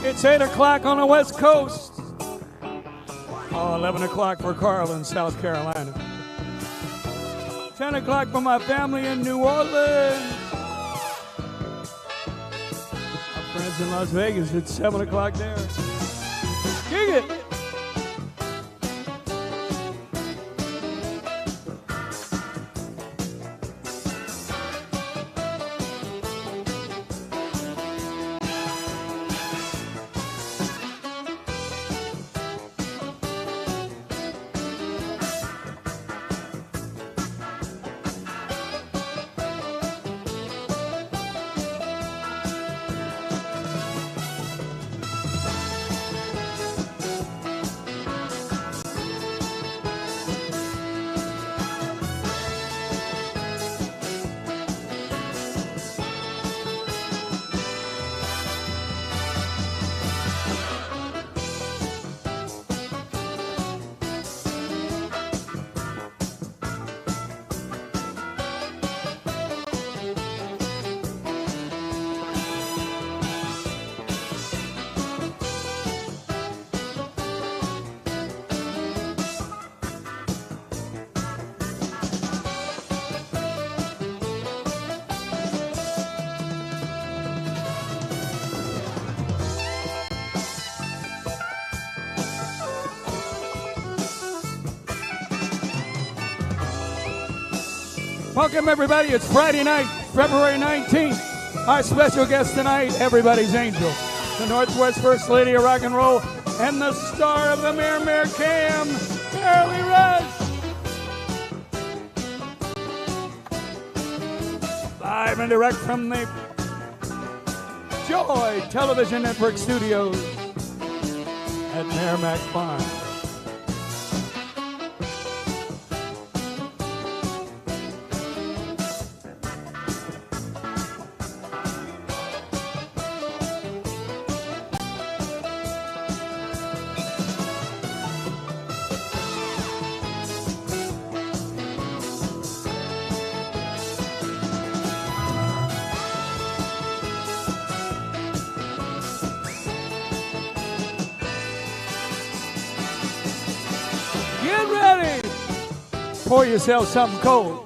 It's 8 o'clock on the West Coast. Oh, 11 o'clock for Carl in South Carolina. 10 o'clock for my family in New Orleans. My friends in Las Vegas, it's 7 o'clock there. Kick it! Welcome, everybody. It's Friday night, February 19th. Our special guest tonight, everybody's angel, the Northwest First Lady of Rock and Roll, and the star of the Mirror Cam, Shirley Rush. Live and direct from the Joy Television Network studios at Merrimack Farm. Get ready! Pour yourself something cold.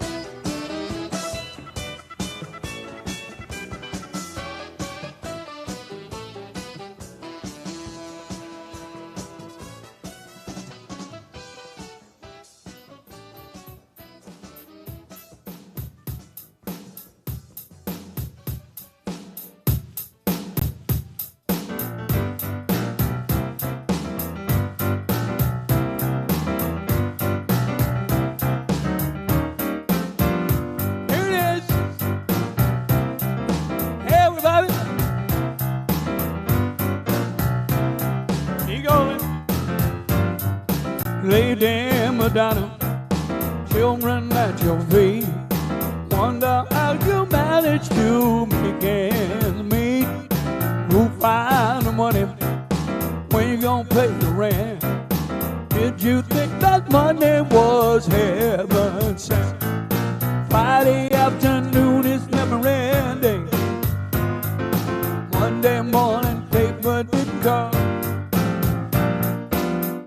Lady Madonna, children at your feet, wonder how you manage to make ends meet. Who find the money when you gonna pay the rent? Did you think that Monday was heaven sent? Friday afternoon is never ending. Monday morning paper didn't come.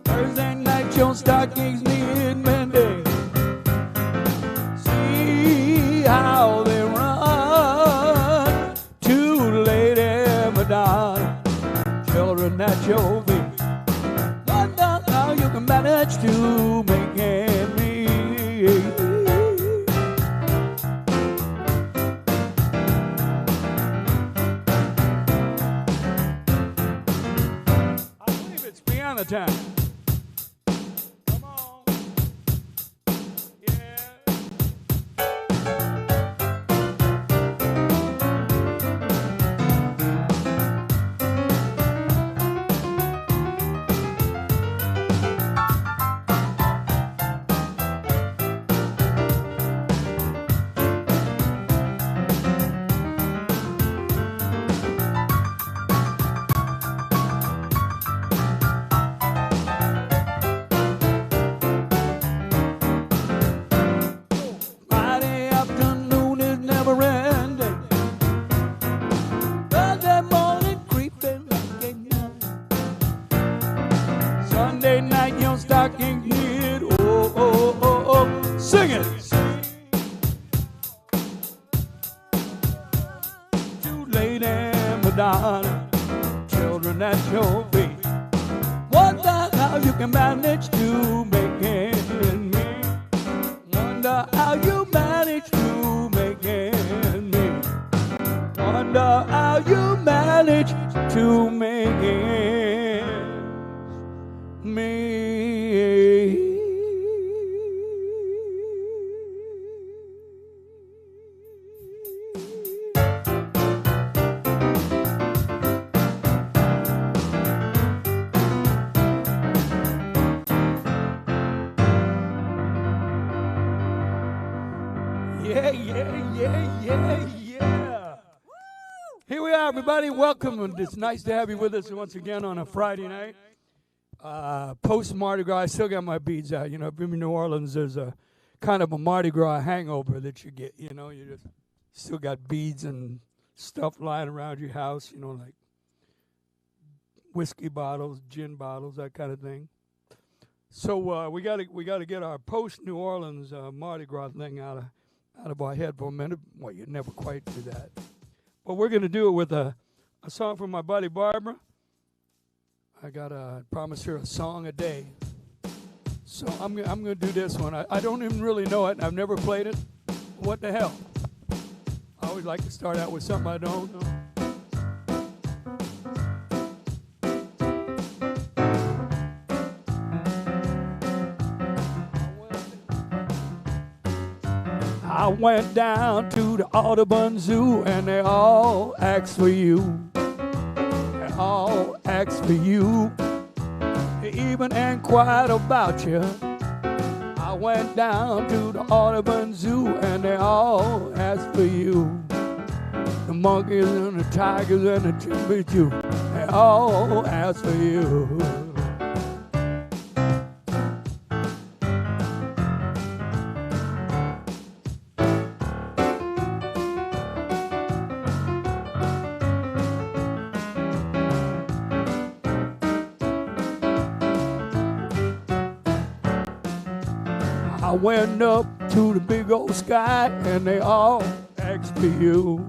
Thursday night your stockings need mending. See how they run to Lady Madonna, children at your feet. Wonder how you can manage to make ends meet. I believe it's piano time. I can hear it. Oh, oh, oh, oh. Sing it. To Lady Madonna, children at your feet. Wonder how you can manage to make it me. Wonder how you manage to make it me. Wonder how you manage to make it me. Yeah, yeah, yeah, yeah, yeah. Here we are, everybody. Welcome. It's nice to have you with us once again on a Friday night. Post Mardi Gras, I still got my beads out. You know, if you're in New Orleans, there's a kind of a Mardi Gras hangover that you get. You know, you just still got beads and stuff lying around your house. You know, like whiskey bottles, gin bottles, that kind of thing. So we gotta get our post New Orleans Mardi Gras thing out of our head for a minute. Well, you'd never quite do that. But we're going to do it with a song from my buddy Barbara. I got to promise her a song a day. So I'm going to do this one. I don't even really know it. I've never played it. What the hell? I always like to start out with something I don't know. I went down to the Audubon Zoo and they all asked for you. They all asked for you. They even inquired about you. I went down to the Audubon Zoo and they all asked for you. The monkeys and the tigers and the chimpanzees, they all asked for you. I went up to the big old sky and they all asked for you.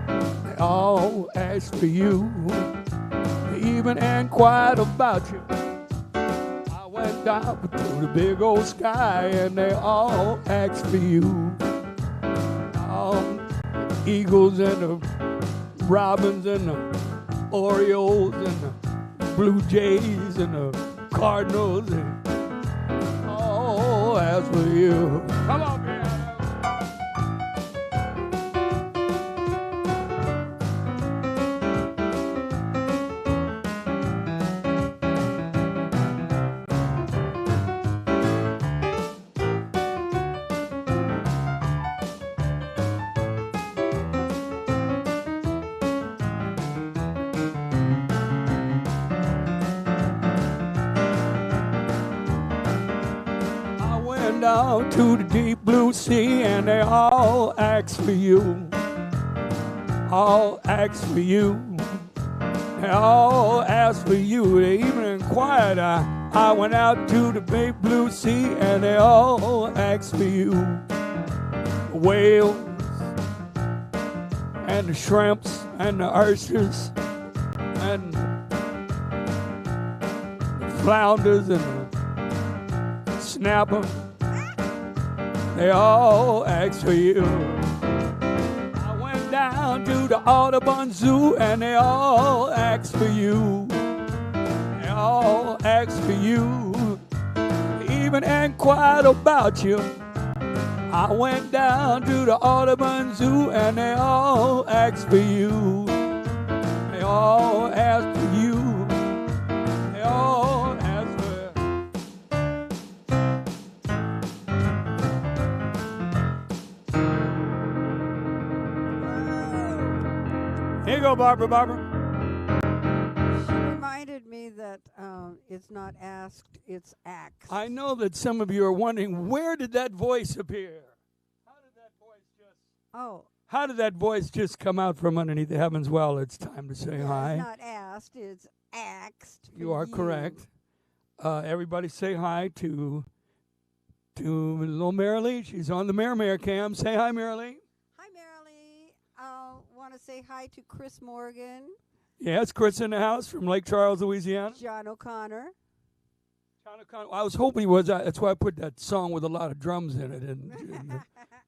They all asked for you. They even inquired about you. I went down to the big old sky and they all asked for you. All the eagles and the robins and the orioles and the blue jays and the cardinals and as for you. Come on, man. Down to the deep blue sea and they all asked for you. All asked for you. They all asked for you. They even inquired. I went out to the big blue sea and they all asked for you. The whales and the shrimps and the oysters and the flounders and the snapper. They all asked for you. I went down to the Audubon Zoo and they all asked for you. They all asked for you. They even inquired about you. I went down to the Audubon Zoo and they all asked for you. They all asked for you. They all asked for you. Here you go, Barbara. She reminded me that it's not asked, it's asked. I know that some of you are wondering, where did that voice appear? How did that voice just come out from underneath the heavens? Well, it's time to say hi. It's not asked, it's axed. You are correct. Everybody say hi to little Marilee. She's on the Mare cam. Say hi, Marilee. Hi, Marilee. I want to say hi to Chris Morgan. Yeah, it's Chris in the house from Lake Charles, Louisiana. John O'Connor. I was hoping he was. That's why I put that song with a lot of drums in it in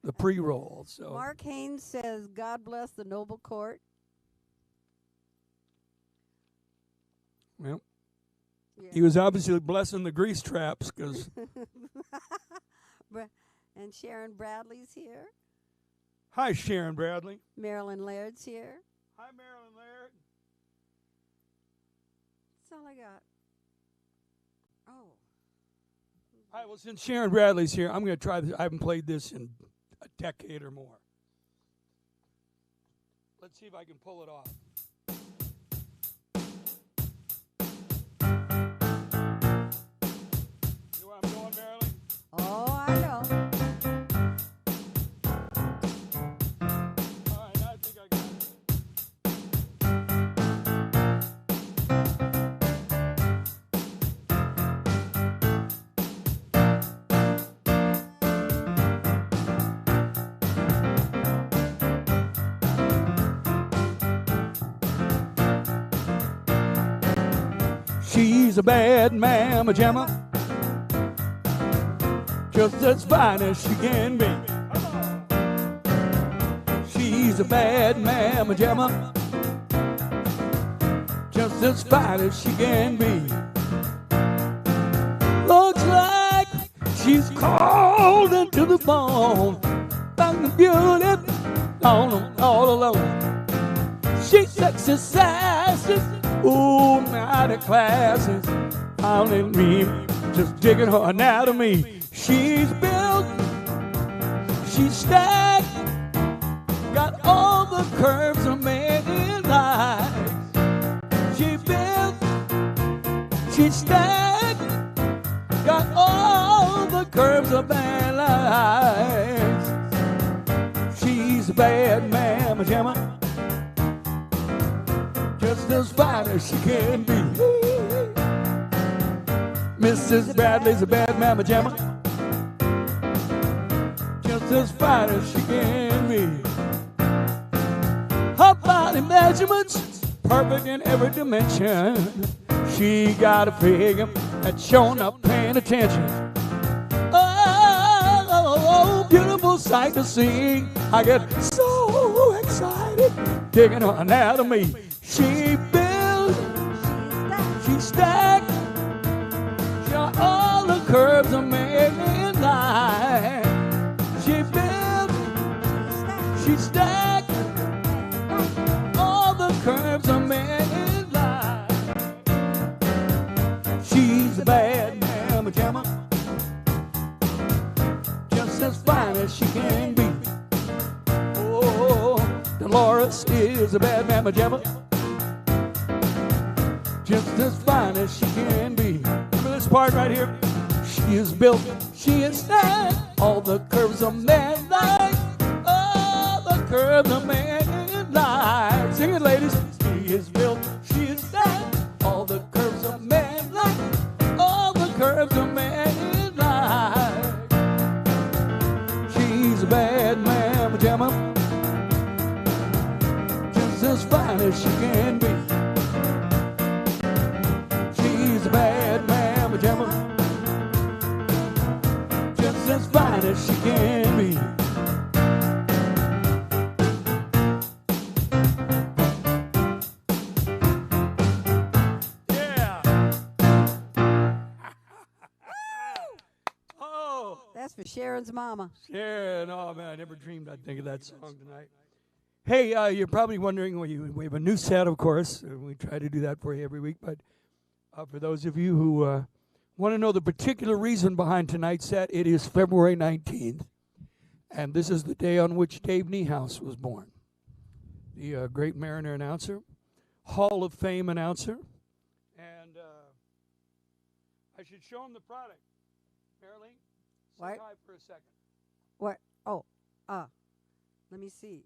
the pre-roll. So Mark Haynes says, God bless the noble court. Well, Yeah. he was obviously blessing the grease traps because. And Sharon Bradley's here. Hi, Sharon Bradley. Marilyn Laird's here. Hi, Marilyn Laird. That's all I got. Oh. All right, well, since Sharon Bradley's here, I'm going to try this. I haven't played this in a decade or more. Let's see if I can pull it off. You know where I'm going, Marilyn? Oh, I know. All right, I think I got it. She's a bad Mama Jamma, just as fine as she can be. She's a bad Mama Jamma, just as fine as she can be. Looks like she's called into the bone, like the beauty all alone. She's exercises, ooh, mighty classes, out in me, just digging her anatomy. She's built, she's stacked, got all the curves of man life. She built, she's stacked, got all the curves of man life. She's a bad Mama Jamma, just as fine as she can be. Mrs. Bradley's a bad Mama Jamma, just as fine as she can be. Her body measurements perfect in every dimension. She got a figure that's shown up paying attention. Oh, beautiful sight to see. I get so excited digging her anatomy. She built, she stacked, she got all the curves of man life. She built, she stacked, all the curves of man life. She's a bad Mama Jamma, just as fine as she can be. Oh, Dolores is a bad Mama Jamma, just as fine as she can be. Remember this part right here? She is built, she is stacked, all the curves of man life, all the curves of man life. Sing it, ladies. She is built, she is stacked, all the curves of man life, all the curves of man life. She's a bad Mama Jamma, just as fine as she can be. She's a bad Mama Jamma, just as fine as she can be. Yeah. Oh. That's for Sharon's mama. Yeah, no, man, I never dreamed I'd think of that song tonight. Hey, you're probably wondering, we have a new set, of course. We try to do that for you every week, but for those of you who want to know the particular reason behind tonight's set, it is February 19th, and this is the day on which Dave Niehaus was born, the great Mariner announcer, Hall of Fame announcer, and I should show him the product. Marilyn, say What? hi for a second. What? Oh, let me see.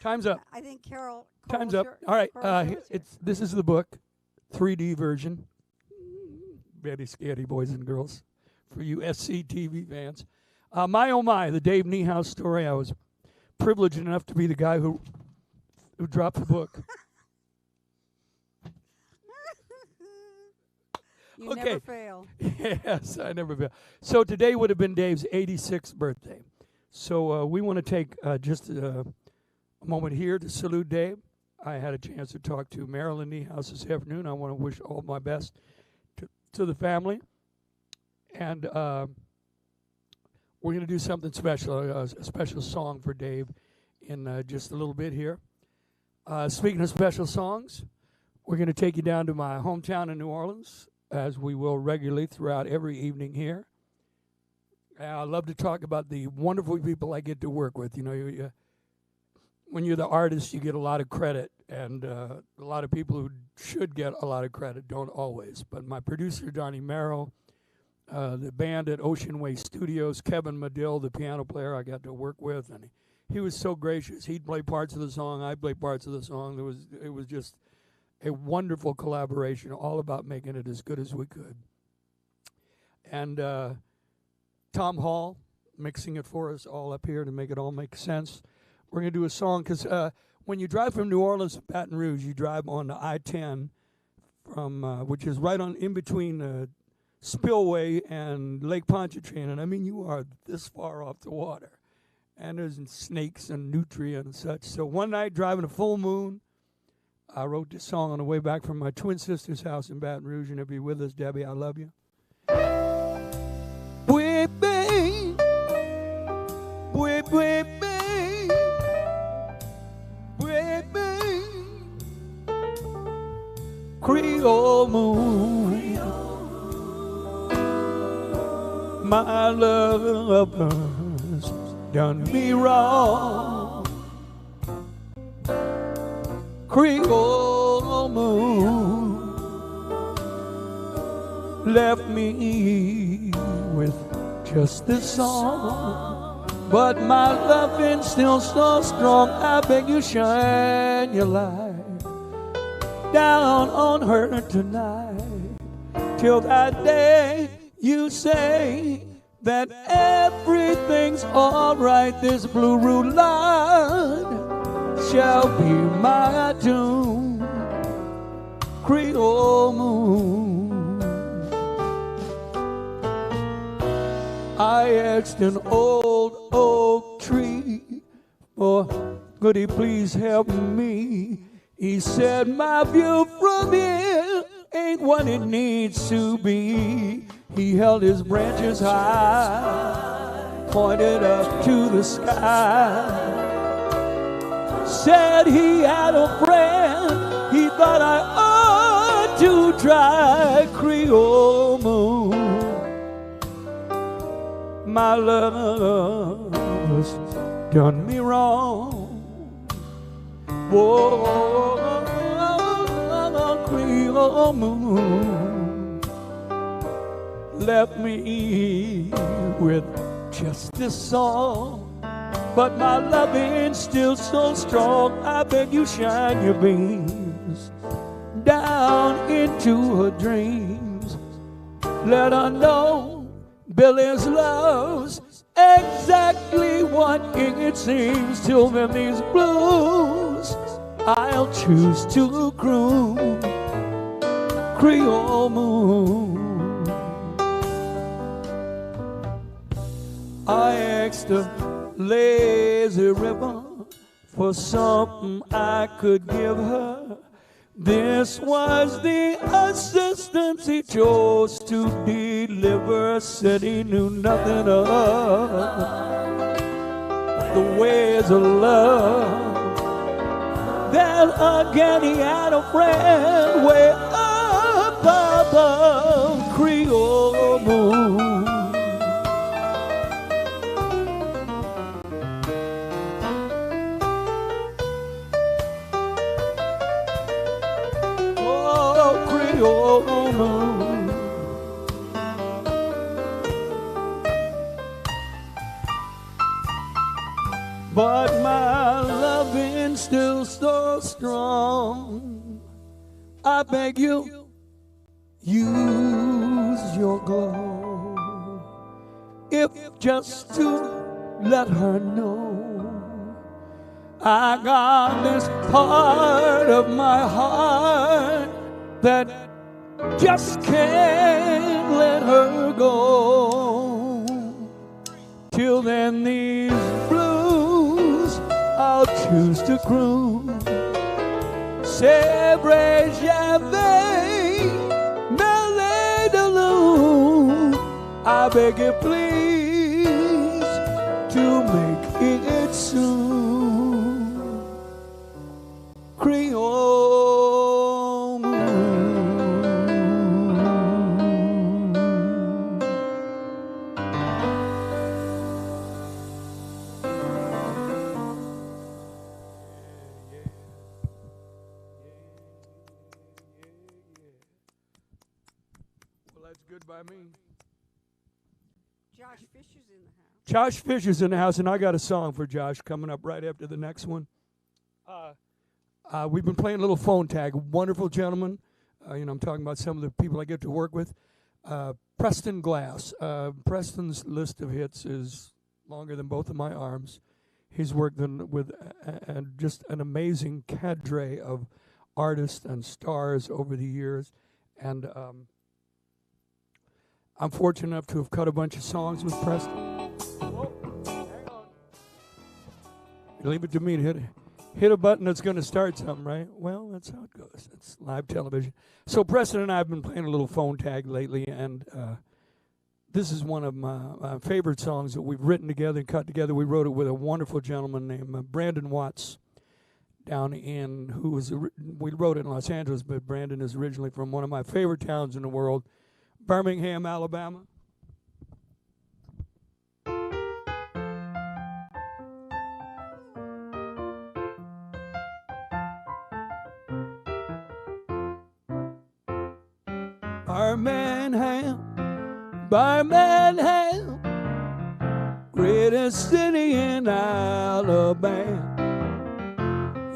Time's up. I think Carol. Time's up. All right. This is the book. 3D version. Very scary, boys and girls, for you SCTV fans. My oh my, the Dave Niehaus story. I was privileged enough to be the guy who dropped the book. You never fail. Yes, I never fail. So today would have been Dave's 86th birthday. So we want to take just a moment here to salute Dave. I had a chance to talk to Marilyn Niehaus this afternoon. I want to wish all my best to the family. And we're going to do something special, a special song for Dave in just a little bit here. Speaking of special songs, we're going to take you down to my hometown in New Orleans, as we will regularly throughout every evening here. I love to talk about the wonderful people I get to work with. You know, when you're the artist, you get a lot of credit, and a lot of people who should get a lot of credit don't always. But my producer, Donnie Merrill, the band at Ocean Way Studios, Kevin Medill, the piano player I got to work with, and he was so gracious. He'd play parts of the song, I'd play parts of the song. It was just a wonderful collaboration, all about making it as good as we could. And Tom Hall mixing it for us all up here to make it all make sense. We're going to do a song because when you drive from New Orleans to Baton Rouge, you drive on the I-10 from which is right on in between Spillway and Lake Pontchartrain, and I mean you are this far off the water, and there's snakes and nutria and such. So one night driving a full moon, I wrote this song on the way back from my twin sister's house in Baton Rouge, and if you're with us, Debbie, I love you. Creole Moon, my lover's done me wrong. Creole Moon left me with just this song, but my loving still so strong. I beg you, shine your light down on her tonight, till that day you say that everything's all right. This blue roulade shall be my tune. Creole Moon. I asked an old oak tree, for could he please help me? He said, my view from here ain't what it needs to be. He held his branches high, pointed up to the sky, said he had a friend he thought I ought to try. Creole Moon, my love has done me wrong. Whoa, Creole Moon left me with just this song, but my loving's still so strong. I beg you, shine your beams down into her dreams. Let her know Billy's love's exactly what it seems. Till then these blues I'll choose to croon. Creole Moon. I asked a lazy river for something I could give her. This was the assistance he chose to deliver. Said he knew nothing of the ways of love. Then again he had a friend way up above. Creole Moon. Creole Moon. But my loving still so strong. I beg you, use your glow, if just to let her know I got this part of my heart that just can't let her go. Till then these blues I'll choose to cruise. C'est vrai, j'avais mêlé de loup. I beg you please to make it soon. Creole Moon. Well, that's good by me. Josh Fisher's in the house. Josh Fisher's in the house, and I got a song for Josh coming up right after the next one. We've been playing a little phone tag. Wonderful gentleman. I'm talking about some of the people I get to work with. Preston Glass. Preston's list of hits is longer than both of my arms. He's worked with just an amazing cadre of artists and stars over the years. And I'm fortunate enough to have cut a bunch of songs with Preston. Oh, hang on. Leave it to me to hit a button that's going to start something, right? Well, that's how it goes. It's live television. So Preston and I have been playing a little phone tag lately, and this is one of my favorite songs that we've written together and cut together. We wrote it with a wonderful gentleman named Brandon Watts down in, we wrote it in Los Angeles, but Brandon is originally from one of my favorite towns in the world, Birmingham, Alabama. Birmingham, greatest city in Alabama.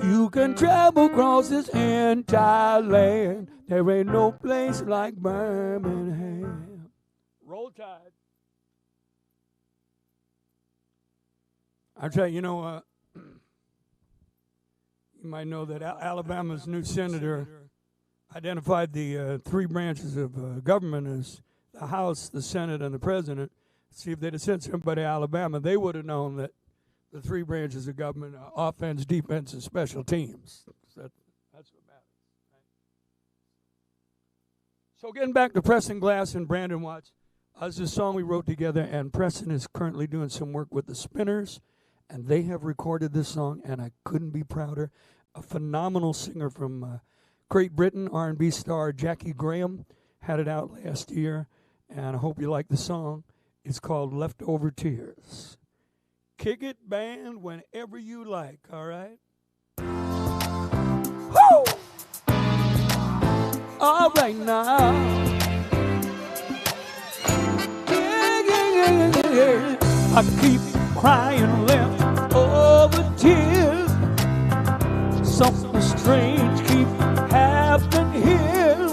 You can travel across this entire land. There ain't no place like Birmingham. Roll Tide. I'll tell you, you might know that Alabama's new senator identified the three branches of government as the House, the Senate, and the President. See, if they'd have sent somebody to Alabama, they would have known that the three branches of government are offense, defense, and special teams. That's what matters. Right? So getting back to Preston Glass and Brandon Watts, this is a song we wrote together, and Preston is currently doing some work with the Spinners, and they have recorded this song, and I couldn't be prouder. A phenomenal singer from Great Britain, R&B star Jackie Graham, had it out last year, and I hope you like the song. It's called Leftover Tears. Kick it, band, whenever you like, all right? Woo! All right now. Yeah. I keep crying leftover tears. Something strange keep happening here.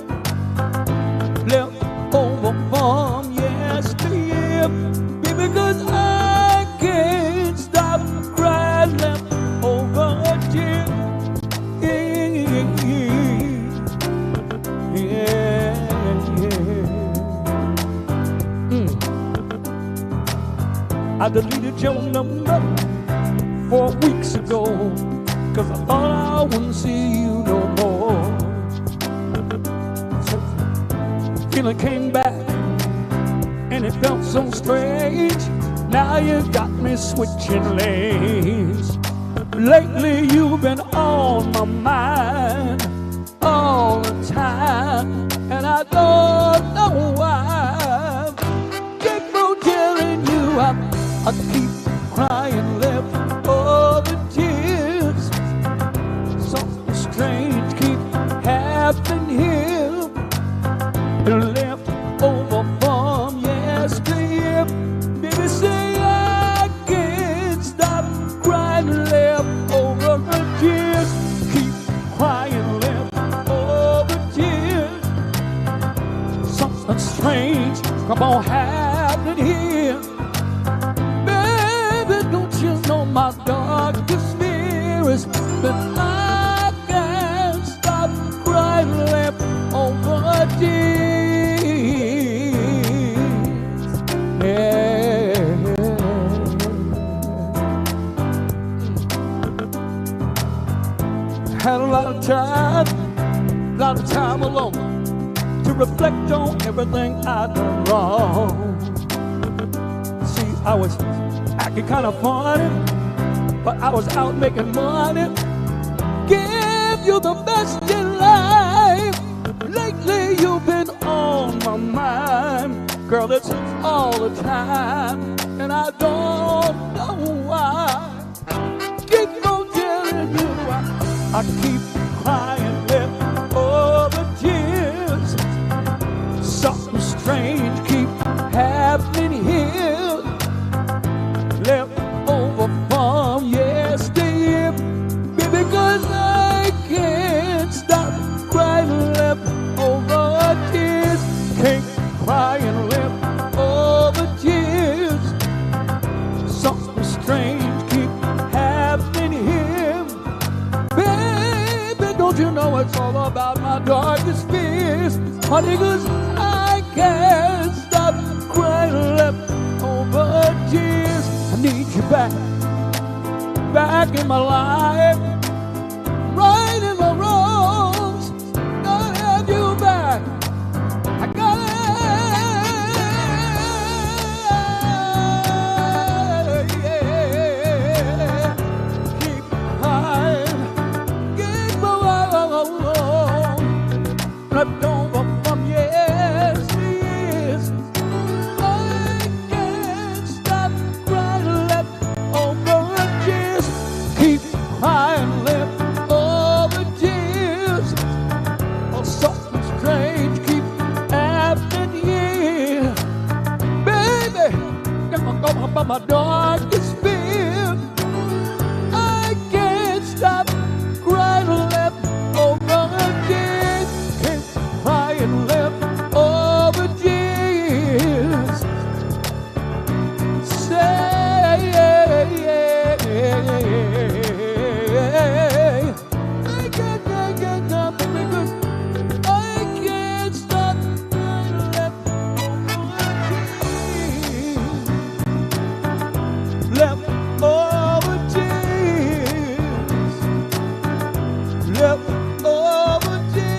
Leftover from yesteryear. Baby, 'cause I can't stop crying leftover tears. I deleted your number 4 weeks ago, 'cause I thought I wouldn't see you no more. So, feeling came back, and it felt so strange. Now you got me switching lanes. Lately you've been on my mind all the time, and I don't know why. Keep on telling you I keep crying leftover tears. Something strange keep happening here. Left over from yesteryear. Baby, say I can't stop crying leftover tears. Keep crying leftover tears. Come on, have it here. Baby, don't you know my darkest fear is that I can't stop crying left over tears. Yeah. Had a lot of time alone to reflect on everything I'd done wrong. See, I was acting kind of funny, but I was out making money. Give you the best in life. Lately you've been on my mind. Girl, it's all the time, and I don't know why. Keep on telling you I keep crying left over tears. Something strange keep happening here. Left over from yesteryear. Baby, 'cause I can't stop crying left over tears. Can't crying left over tears. Something strange keep happening here. Baby, don't you know it's all about my darkest fears? Honey, 'cause I can't stop crying left over tears. I need you back in my life, right in my wrongs. Gotta have you back. I gotta keep crying, keep alone, left over from years. I can't stop crying left over tears. Keep crying left over tears. Oh, something strange keep happening here. Baby, never go about my darkest fear. I can't stop crying left over tears. Keep crying left over tears. Say, I can't stop because I can't stop crying left over tears. Left over tears. Left over tears.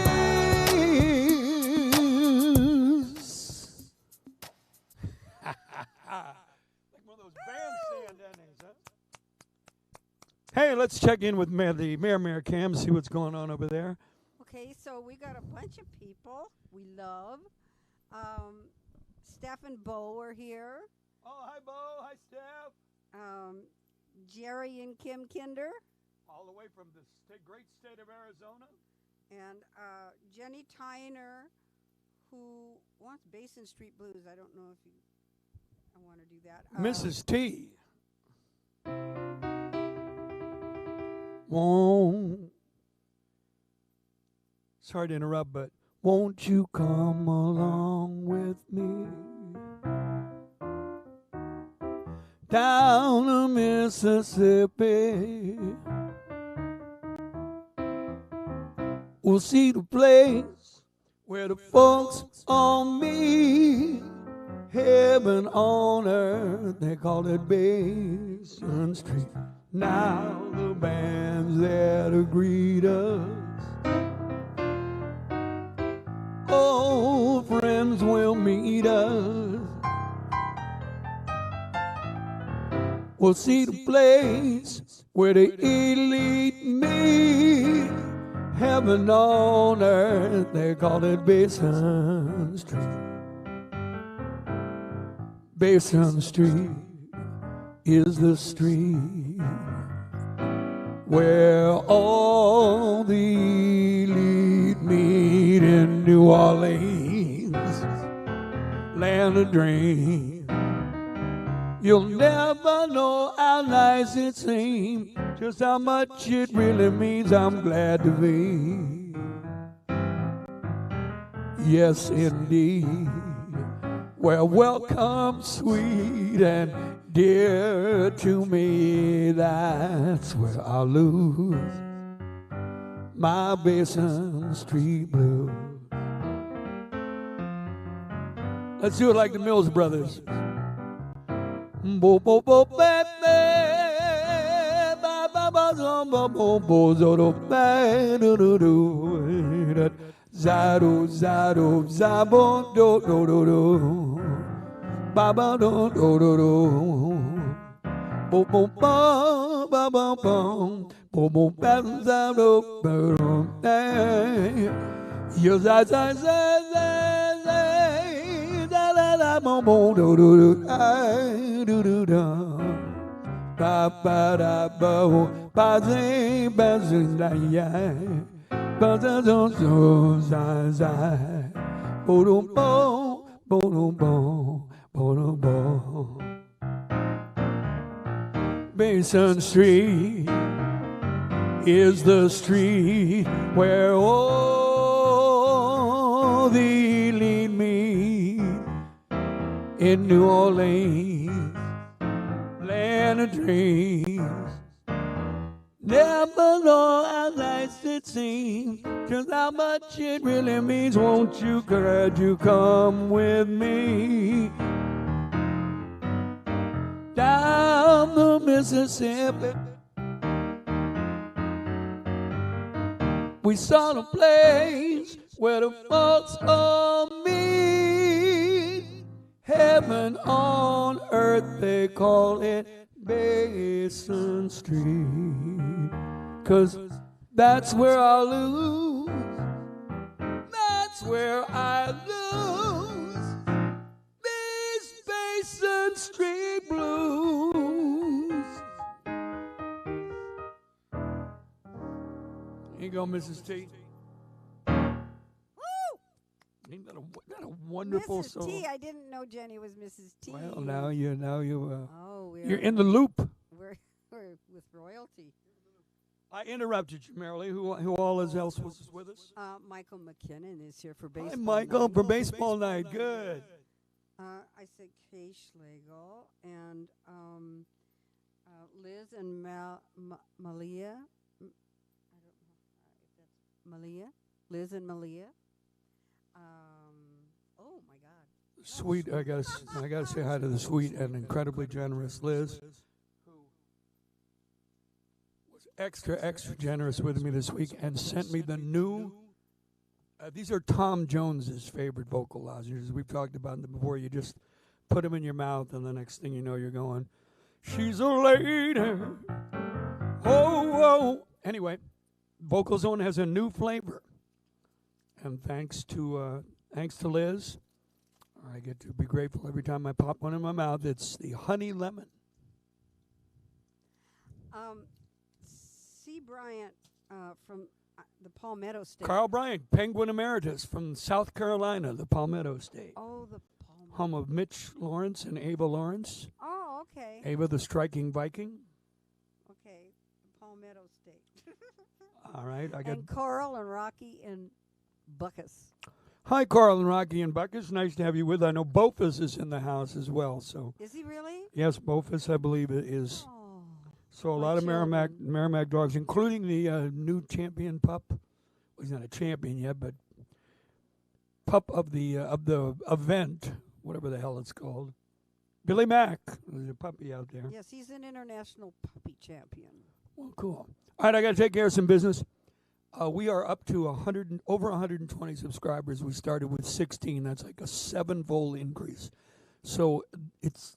Like one of those bandstand endings, huh? Hey, let's check in with the Mayor Cam, see what's going on over there. Okay, so we got a bunch of people we love. Steph and Bo are here. Oh, hi, Bo. Hi, Steph. Jerry and Kim Kinder. All the way from the great state of Arizona. And Jenny Tyner, who wants Basin Street Blues. I don't know if I want to do that. Mrs. T. Won't. Sorry to interrupt, but won't you come along with me down the Mississippi? We'll see the place where the folks on me, heaven on earth, they call it Basin Street. Now the band's there to greet us. Old friends will meet us. We'll see the place where the elite meet. Heaven on earth, they call it Basin Street. Basin Street is the street where all the elite meet in New Orleans, land of dreams. You'll never know how nice it seems, just how much it really means. I'm glad to be. Yes, indeed. Well, welcome, sweet and dear to me. That's where I lose my Basin Street blues. Let's do it like the Mills Brothers. Bo bo bo ba ba ba ba ba ba bo bo zo ba do do do zado zado zabo do do do do ba ba do do do do bo bo ba ba ba ba bo bo ba zado ba do yo za za za ba ba do do do do do do ba ba da ba ba zay ba zay ya ba za zo zo za za bo do bo bo do bo bo do bo. Basin Street is the street where all the elite meet in New Orleans, land of dreams. Never know how nice it seems, just how much it really means. Won't you, could you come with me down the Mississippi? We saw the place where the folks all meet. Heaven on earth, they call it Basin Street. 'Cause that's where I lose. That's where I lose these Basin Street blues. Here you go, Mrs. T. Ain't that a wonderful Mrs. song? T. I didn't know Jenny was Mrs. T. Well, now you Oh, you're in the loop. We're with royalty. I interrupted you, Marilee. Who all else was with us? Michael McKinnon is here for baseball. Hi, Michael, night. for baseball night. Good. I said Kay Schlegel and Liz and Malia. I don't know if that's Malia. Liz and Malia. Oh my God. Sweet. I gotta say hi to the sweet and incredibly generous Liz, who was extra generous with me this week and sent me the new. These are Tom Jones's favorite vocalizers. We've talked about them before. You just put them in your mouth, and the next thing you know, you're going, "She's a lady." Oh. Anyway, Vocal Zone has a new flavor, and thanks to Liz, I get to be grateful every time I pop one in my mouth. It's the honey lemon. C. Bryant from the Palmetto State. Carl Bryant, Penguin Emeritus from South Carolina, the Palmetto State. Oh, the Palmetto. Home of Mitch Lawrence and Ava Lawrence. Oh, okay. Ava, the striking Viking. Okay, the Palmetto State. All right, I got. And Coral and Rocky and Buckus. Hi, Carl and Rocky and Buckus. Nice to have you with. I know Bofus is in the house as well. So Is he really? yes, Bofus, I believe it is. Oh. So a My lot of children. Merrimack dogs, including the new champion pup. Well, he's not a champion yet, but pup of the event, whatever the hell it's called. Billy Mack, there's a puppy out there. Yes, he's an international puppy champion. Well, cool. All right, I got to take care of some business. We are up to over 120 subscribers. We started with 16. That's like a 7-fold increase. So it's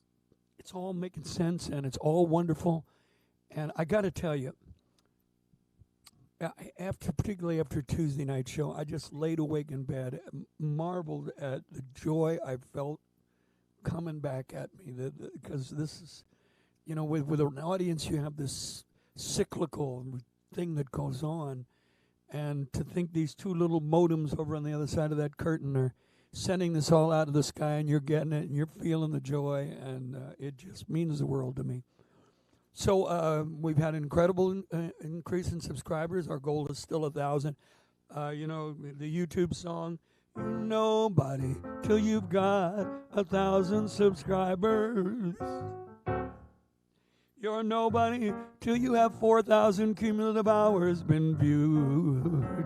all making sense and it's all wonderful. And I got to tell you, particularly after Tuesday night show, I just laid awake in bed, marveled at the joy I felt coming back at me. Because this is, with an audience, you have this cyclical thing that goes on. And to think these two little modems over on the other side of that curtain are sending this all out of the sky, and you're getting it, and you're feeling the joy, and it just means the world to me. So we've had an incredible increase in subscribers. Our goal is still 1,000. The YouTube song, You're nobody till you've got 1,000 subscribers. You're nobody till you have 4,000 cumulative hours been viewed.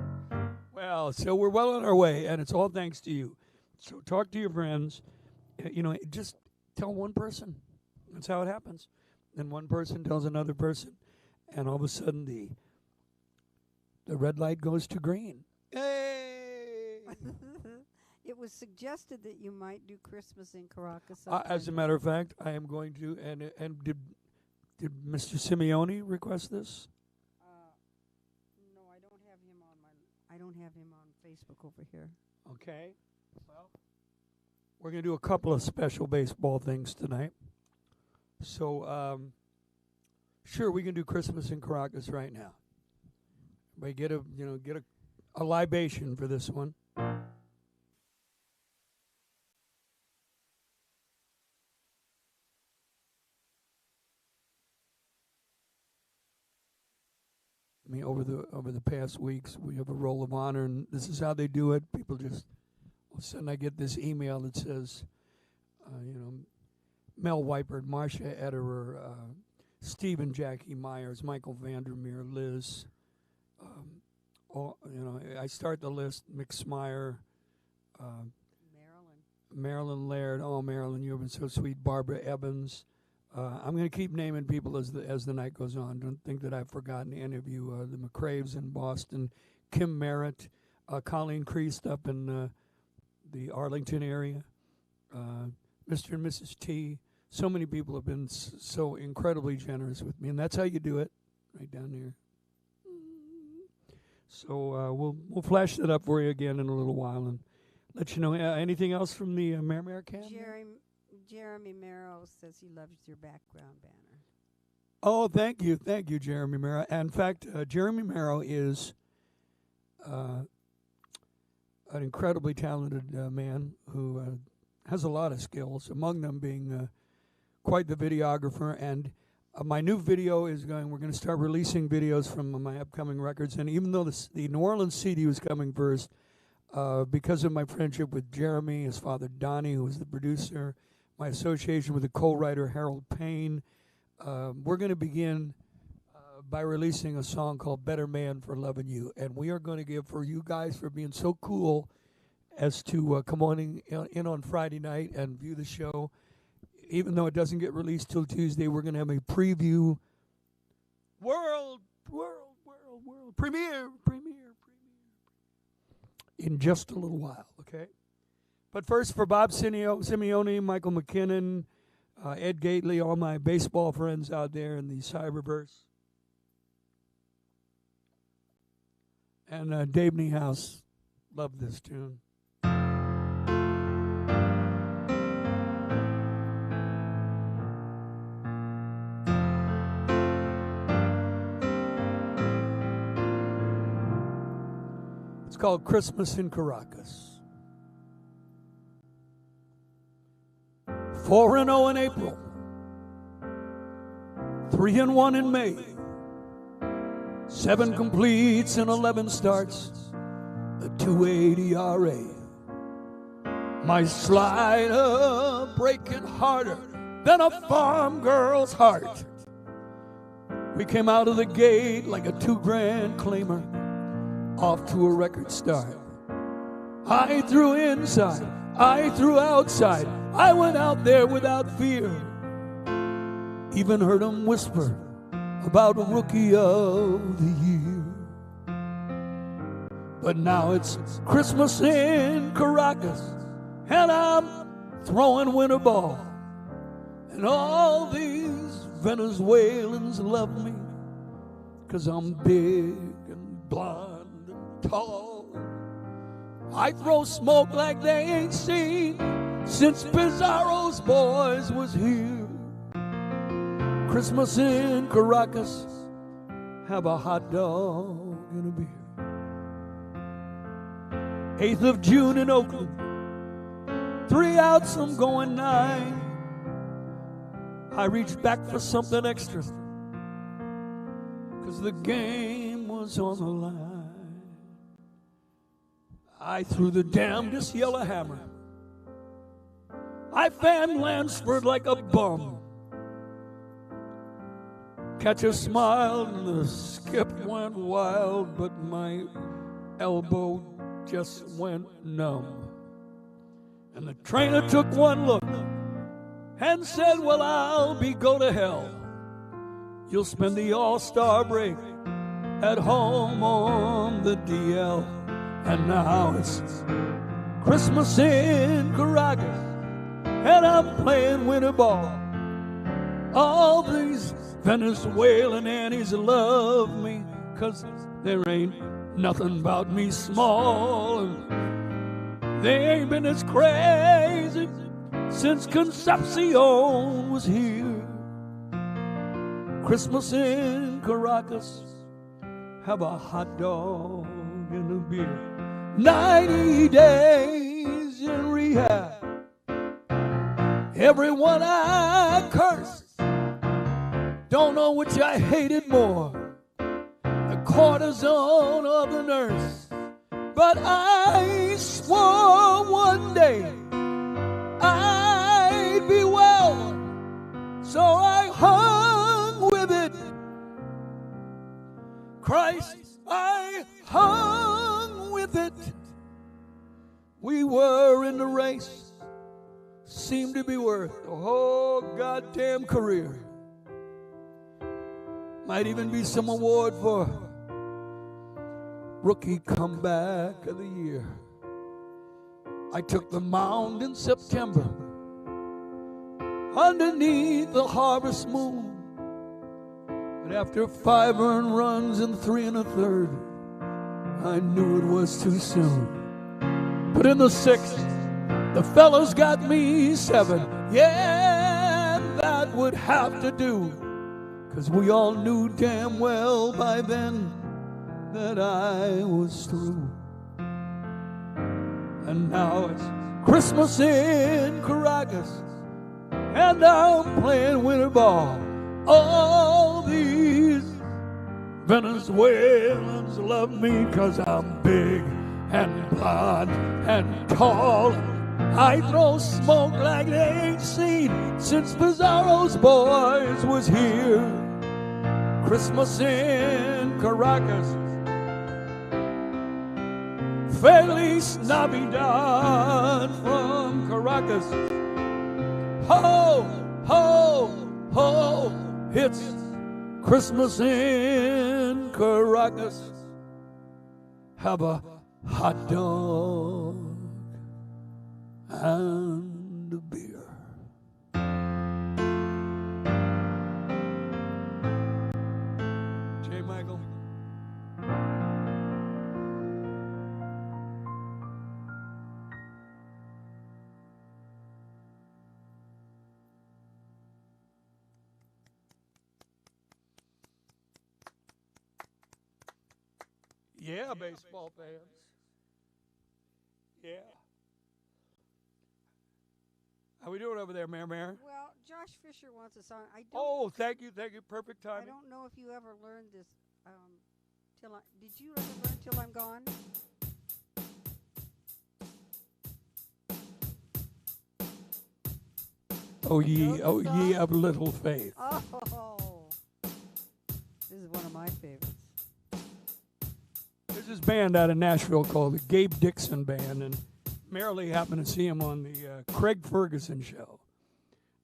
Well, so we're well on our way, and it's all thanks to you. So talk to your friends. Just tell one person. That's how it happens. Then one person tells another person, and all of a sudden the red light goes to green. Hey! It was suggested that you might do Christmas in Caracas. As a matter of fact, I am going to. And did Mr. Simeone request this? No, I don't have him on I don't have him on Facebook over here. Okay. Well, we're going to do a couple of special baseball things tonight. So, sure, we can do Christmas in Caracas right now. But get a libation for this one. I mean, over the past weeks, we have a roll of honor, and this is how they do it. People just, all of a sudden, I get this email that says, Mel Weipert, Marcia Ederer, Steve and Jackie Myers, Michael Vandermeer, Liz. I start the list. Mick Smyer, Marilyn Laird. Oh, Marilyn, you've been so sweet. Barbara Evans. I'm going to keep naming people as the night goes on. Don't think that I've forgotten any of you. The McCraves in Boston, Kim Merritt, Colleen Creased up in the Arlington area, Mr. and Mrs. T. So many people have been so incredibly generous with me, and that's how you do it, right down there. So we'll flash that up for you again in a little while and let you know. Anything else from the Merrimack camp? Jeremy Merrow says he loves your background banner. Oh, thank you, Jeremy Merrow. In fact, Jeremy Merrow is an incredibly talented man who has a lot of skills, among them being quite the videographer. And my new video we're going to start releasing videos from my upcoming records. And even though the New Orleans CD was coming first, because of my friendship with Jeremy, his father Donnie, who was the producer, my association with the co-writer Harold Payne, we're going to begin by releasing a song called Better Man for Loving You. And we are going to give, for you guys for being so cool as to come on in on Friday night and view the show. Even though it doesn't get released till Tuesday, we're going to have a preview world premiere in just a little while, okay? But first, for Bob Simeone, Michael McKinnon, Ed Gately, all my baseball friends out there in the cyberverse, and Dave Niehaus, love this tune. It's called Christmas in Caracas. 4-0 in April, 3-1 in May, 7 completes and 11 starts, a 2.80 ERA. My slider breaking harder than a farm girl's heart. We came out of the gate like a $2,000 claimer, off to a record start. I threw inside, I threw outside, I went out there without fear. Even heard him whisper about a Rookie of the Year. But now it's Christmas in Caracas, and I'm throwing winter ball. And all these Venezuelans love me, 'cause I'm big and blonde and tall. I throw smoke like they ain't seen since Pizarro's boys was here. Christmas in Caracas, have a hot dog and a beer. 8th of June in Oakland, 3 outs, I'm going 9. I reached back for something extra, 'cause the game was on the line. I threw the damnedest yellow hammer. I fanned Lansford like a bum. Catcher smiled and the skip went wild, but my elbow just went numb. And the trainer took one look and said, well, I'll be go to hell. You'll spend the all-star break at home on the DL. And now it's Christmas in Caracas, and I'm playing winter ball. All these Venezuelan Annies love me, 'cause there ain't nothing about me small. And they ain't been as crazy since Concepcion was here. Christmas in Caracas, have a hot dog and a beer. 90 days in rehab. Everyone I curse, don't know which I hated more, the cortisone or the nurse. But I swore one day I'd be well, so I hung with it. Christ, I hung with it. We were in the race, seemed to be worth the whole goddamn career. Might even be some award for rookie comeback of the year. I took the mound in September underneath the harvest moon. But after 5 earned runs and 3 1/3, I knew it was too soon. But in the 6th, the fellas got me 7. Yeah, that would have to do, 'cause we all knew damn well by then that I was through. And now it's Christmas in Caracas, and I'm playing winter ball. All these Venezuelans love me 'cause I'm big and blonde and tall. I throw smoke like they ain't seen since Pizarro's boys was here. Christmas in Caracas, Feliz Navidad from Caracas. Ho, ho, ho, it's Christmas in Caracas. Have a hot dog and a beer. J. Michael. Yeah, baseball fans. Yeah. How we doing over there, Mayor? Well, Josh Fisher wants a song. Oh, thank you. Perfect I timing. don't know if you ever learned this. Did you ever learn Till I'm Gone? Oh ye of little faith. Oh, this is one of my favorites. There's this band out of Nashville called the Gabe Dixon Band, and merely happened to see him on the Craig Ferguson show.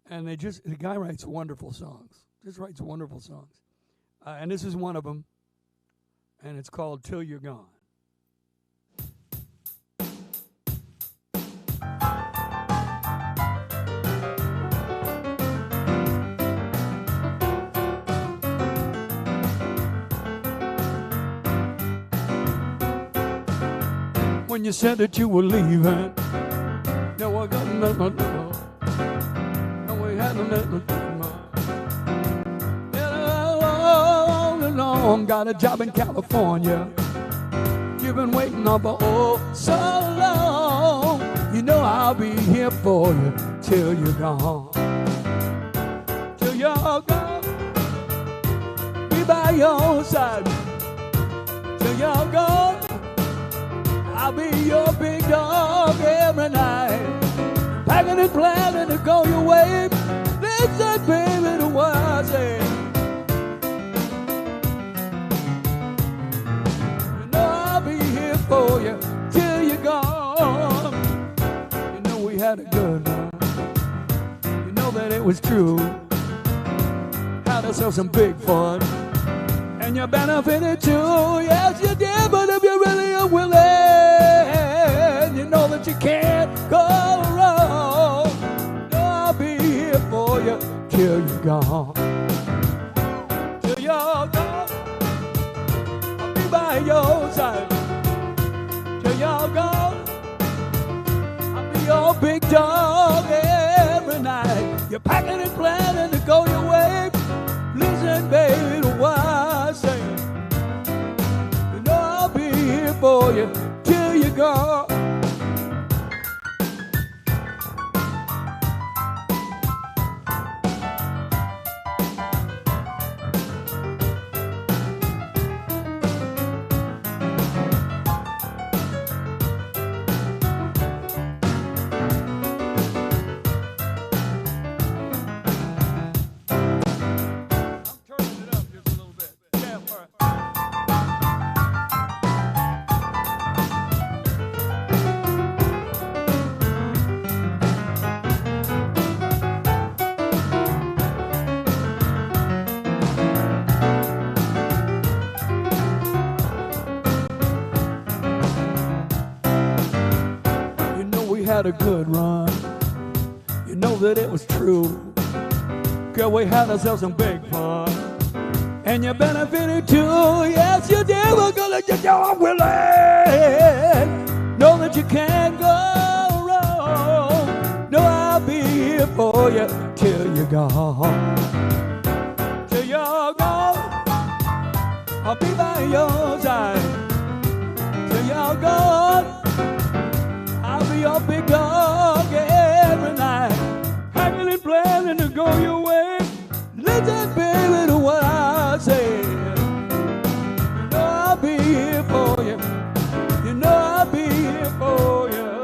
And the guy writes wonderful songs. Just writes wonderful songs. And this is one of them, and it's called Till You're Gone. When you said that you were leaving, no, I got nothing. No, we had nothing. All along, got a job in California. You've been waiting on for so long. You know I'll be here for you till you're gone. Till you're gone, be by your side. Till you're gone, I'll be your big dog every night. Packing and planning to go your way. Listen, baby, to what I say. You know I'll be here for you till you're gone. You know we had a good one. You know that it was true. Had ourselves some big fun. And you benefited too. Yes, you did, but if you really are willing, you know that you can't go wrong. I'll be here for you till you're gone. Till you're gone, I'll be by your side. Till you're gone, I'll be your big dog every night. You're packing and planning to go your way. Listen, baby, to what I say. You know I'll be here for you till you go. Had a good run. You know that it was true. Girl, we had ourselves some big fun. And you benefited too. Yes, you did. We're gonna get you on willing. Know that you can't go wrong. No, I'll be here for you till you're gone. Till you're gone, I'll be by your side. Till you're gone, your big dog every night. Hanging and planning to go your way. Listen, baby, to what I say. You know I'll be here for you. You know I'll be here for you.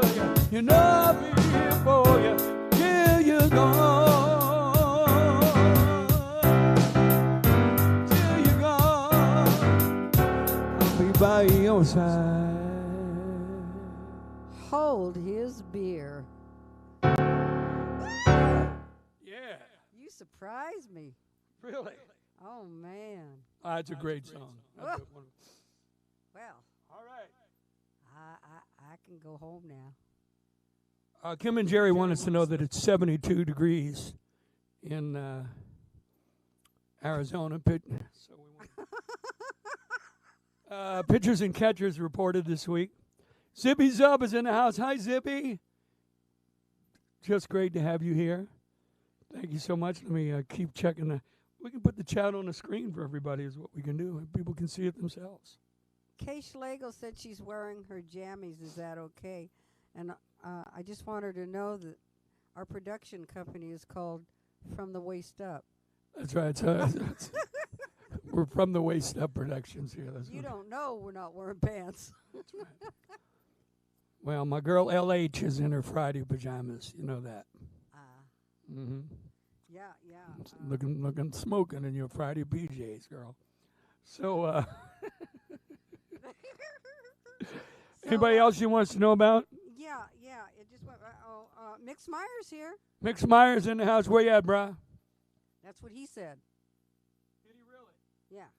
You know I'll be here for you till you're gone. Till you're gone, I'll be by your side. Hold his beer. Yeah. You surprised me. Really? Oh, man. That's a great song. Well, all right. I can go home now. Kim and Jerry want us to know that it's 72 degrees in Arizona. Pitchers and catchers reported this week. Zippy Zub is in the house. Hi, Zippy. Just great to have you here. Thank you so much. Let me keep checking. We can put the chat on the screen for everybody is what we can do. People can see it themselves. Kay Schlegel said she's wearing her jammies. Is that okay? And I just want her to know that our production company is called From the Waist Up. That's right. We're From the Waist Up Productions here. You don't know we're not wearing pants. That's right. Well, my girl LH is in her Friday pajamas. You know that. Mm-hmm. Yeah. Looking smoking in your Friday PJs, girl. So, anybody else you wants to know about? Yeah. It just went. Mix Myers here. Mix Myers in the house. Where you at, brah? That's what he said. Did he really? Yeah.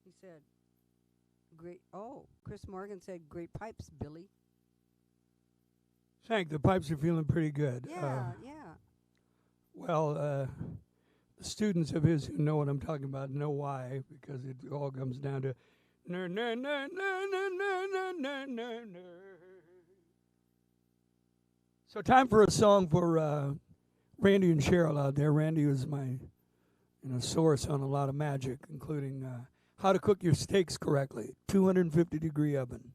He said, great. Oh, Chris Morgan said, great pipes, Billy. Thank. The pipes are feeling pretty good. Yeah. Well, the students of his who know what I'm talking about know why, because it all comes down to So time for a song for Randy and Cheryl out there. Randy was my source on a lot of magic, including how to cook your steaks correctly. 250-degree oven.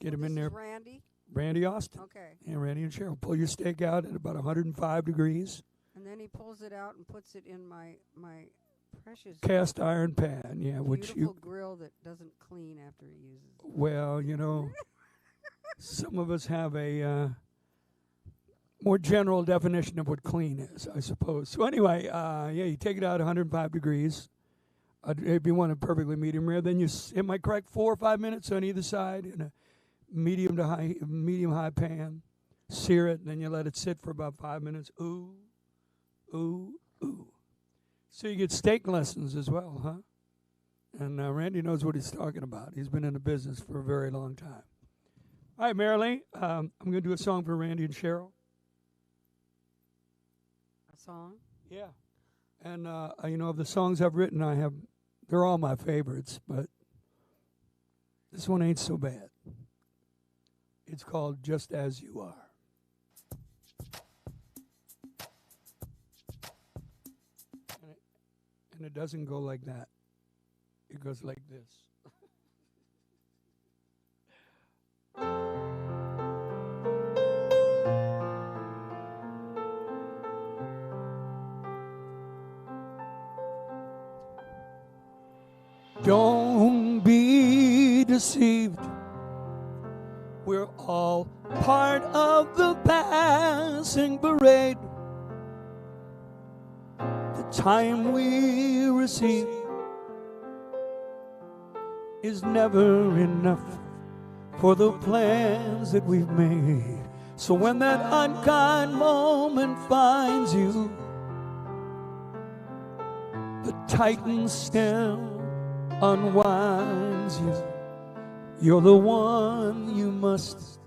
Get them in there. Randy? Randy Austin. Okay. And Randy and Cheryl. Pull your steak out at about 105 degrees. And then he pulls it out and puts it in my precious cast iron pan, yeah, which beautiful grill that doesn't clean after he uses it. well, you know, some of us have a more general definition of what clean is, I suppose. So anyway, yeah, you take it out 105 degrees. If you want it perfectly medium rare, then it might crack 4 or 5 minutes on either side in a medium high pan. Sear it, and then you let it sit for about 5 minutes. Ooh, ooh, ooh. So you get steak lessons as well, huh? And Randy knows what he's talking about. He's been in the business for a very long time. All right, Marilee, I'm going to do a song for Randy and Cheryl. A song? Yeah. And, you know, of the songs I've written, they're all my favorites, but this one ain't so bad. It's called Just As You Are. And it doesn't go like that. It goes like this. Don't be deceived. We're all part of the passing parade. The time we receive is never enough for the plans that we've made. So when that unkind moment finds you, the tightened stem unwinds you. You're the one you must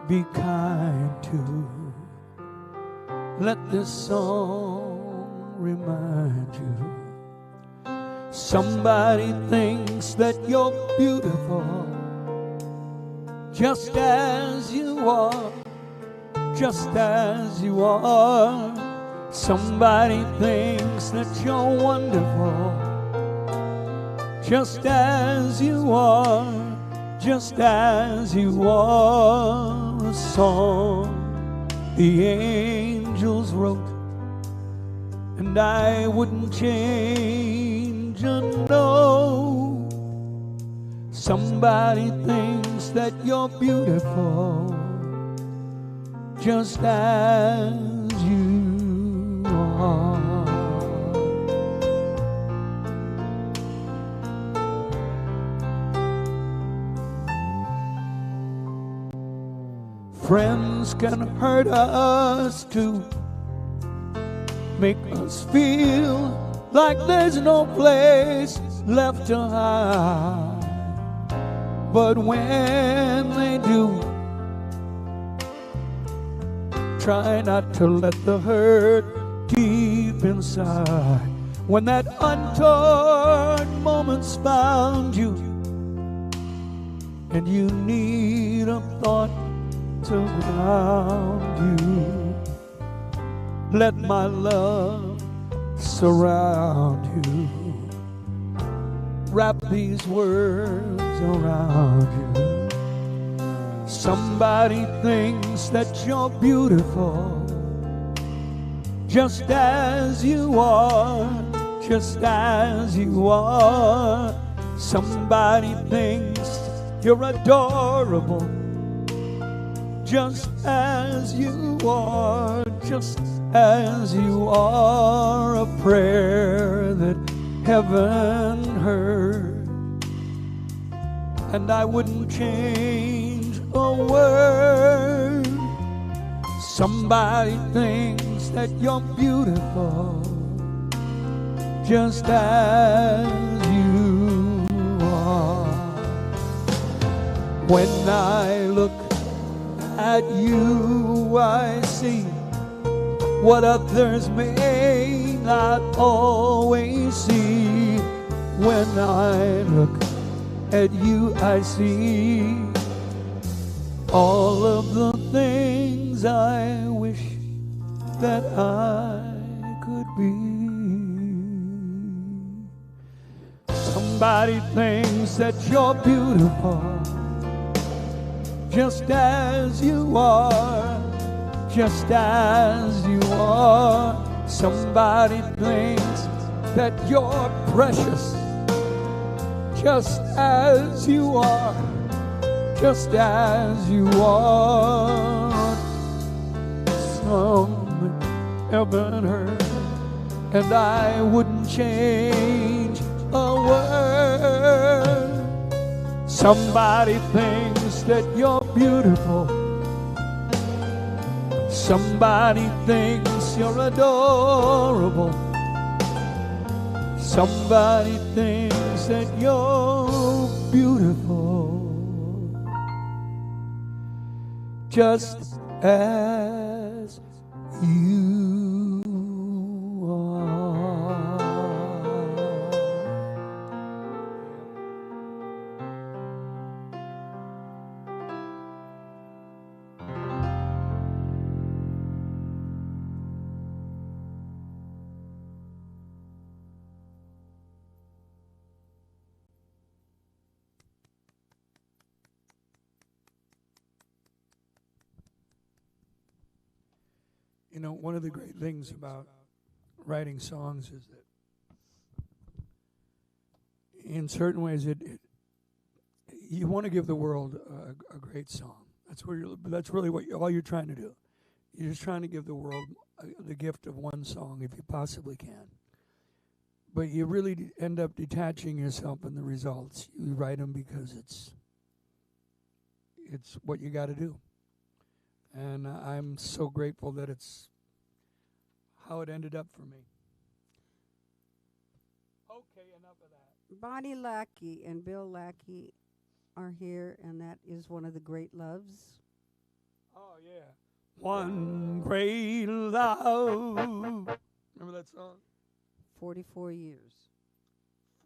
be kind to. Let this song remind you. Somebody thinks that you're beautiful, just as you are, just as you are. Somebody thinks that you're wonderful, just as you are, just as you are. A song the angels wrote, and I wouldn't change a note. Somebody thinks that you're beautiful, just as you are. Friends can hurt us too, make us feel like there's no place left to hide. But when they do, try not to let the hurt deep inside. When that untorn moment's found you, and you need a thought to ground you, let my love surround you. Wrap these words around you. Somebody thinks that you're beautiful, just as you are, just as you are. Somebody thinks you're adorable, just as you are, just as you are. A prayer that heaven heard, and I wouldn't change a word. Somebody thinks that you're beautiful, just as you are. When I look at you, I see what others may not always see. When I look at you, I see all of the things I wish that I could be. Somebody thinks that you're beautiful, just as you are, just as you are. Somebody thinks that you're precious, just as you are, just as you are. Some haven't heard, and I wouldn't change a word. Somebody thinks that you're beautiful. Somebody thinks you're adorable. Somebody thinks that you're beautiful, just as you are. You know, one of the great things about writing songs is that in certain ways you want to give the world a great song. That's really what all you're trying to do. You're just trying to give the world the gift of one song if you possibly can. But you really end up detaching yourself from the results. You write them because it's what you got to do. And I'm so grateful that it's how it ended up for me. Okay, enough of that. Bonnie Lackey and Bill Lackey are here, and that is one of the great loves. Oh, yeah. One great love. Remember that song? 44 years.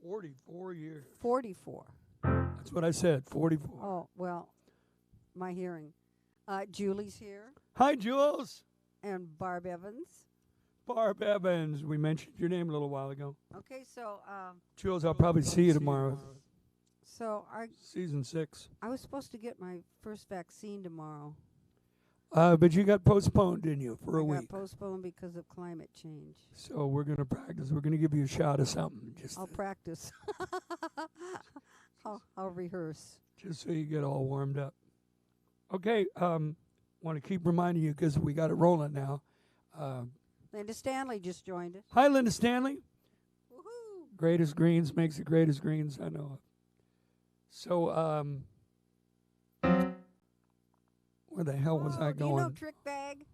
44 years. 44. That's what I said, 44. Oh, well, my hearing. Julie's here. Hi, Jules. And Barb Evans. Barb Evans. We mentioned your name a little while ago. Okay, so Jules, I'll probably see you tomorrow. So Season 6. I was supposed to get my first vaccine tomorrow. But you got postponed, didn't you, for a week? Got postponed because of climate change. So we're going to practice. We're going to give you a shot of something. I'll practice. I'll rehearse. Just so you get all warmed up. Okay, want to keep reminding you because we got it rolling now. Linda Stanley just joined us. Hi, Linda Stanley. Woohoo! Greatest Greens makes the greatest greens I know of. So, where the hell was I going? Do you know Trick Bag?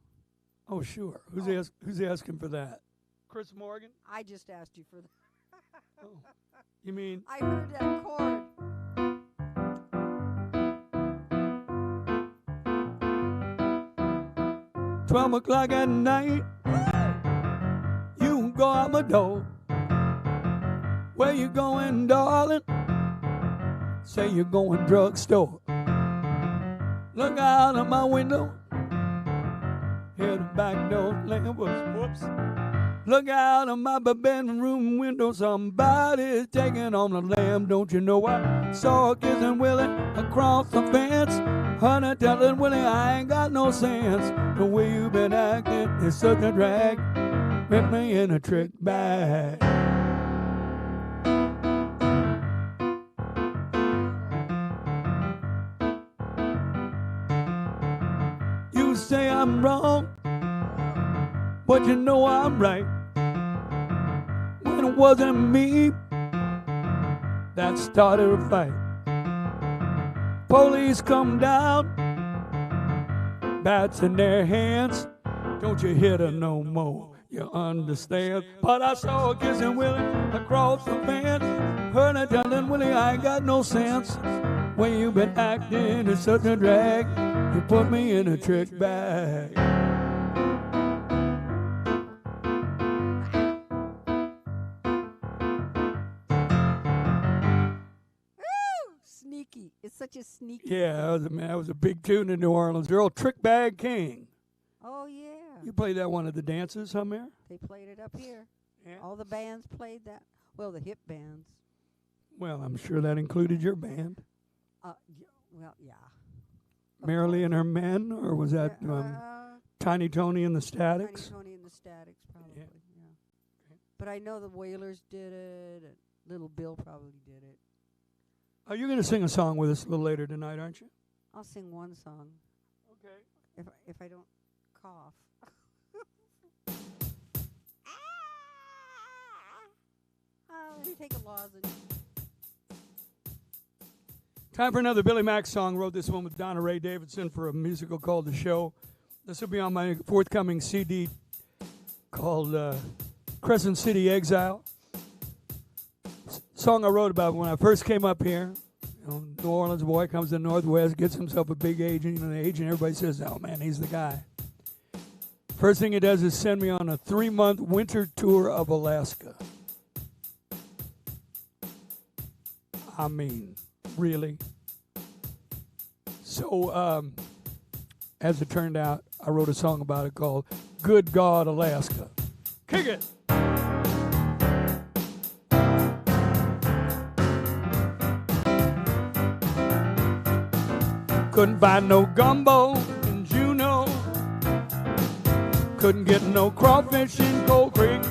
Oh, sure. Who's asking for that? Chris Morgan? I just asked you for that. Oh, you mean? I heard that chord. 12 o'clock at night, you go out my door. Where you going, darling? Say you're going drugstore. Look out of my window. Hear the back door slam. Whoops. Look out of my bedroom window. Somebody's taking on the lamb. Don't you know I saw kissing Willie across the fence? Honey, telling Willie I ain't got no sense. The way you been acting is such a drag. Put me in a trick bag. You say I'm wrong, but you know I'm right. When it wasn't me that started a fight. Police come down, bats in their hands. Don't you hit her no more, you understand? But I saw her kissing Willie across the fence. Heard her telling Willie I ain't got no sense. When you been acting is such a drag. You put me in a trick bag. Sneaky. It's such a sneaky. Yeah, that was a big tune in New Orleans. They're old Trick Bag King. Oh, yeah. You played that one at the dances, huh, Mare? They played it up here. Yeah. All the bands played that. Well, the hip bands. Well, I'm sure that included your band. Well, yeah. Marilee and her men, or was that Tiny Tony and the Statics? Tiny Tony and the Statics, probably, yeah. But I know the Wailers did it. And Little Bill probably did it. Oh, you're going to sing a song with us a little later tonight, aren't you? I'll sing one song. Okay. If I don't cough. Let me take a lozenge. Time for another Billy Mack song. Wrote this one with Donna Ray Davidson for a musical called The Show. This will be on my forthcoming CD called Crescent City Exile. Song I wrote about when I first came up here. You know, New Orleans boy comes to the Northwest, gets himself a big agent. You know, the agent, everybody says, oh, man, he's the guy. First thing he does is send me on a 3-month winter tour of Alaska. I mean, really? So, as it turned out, I wrote a song about it called Good God, Alaska. Kick it! Couldn't find no gumbo in Juneau. Couldn't get no crawfish in Cold Creek.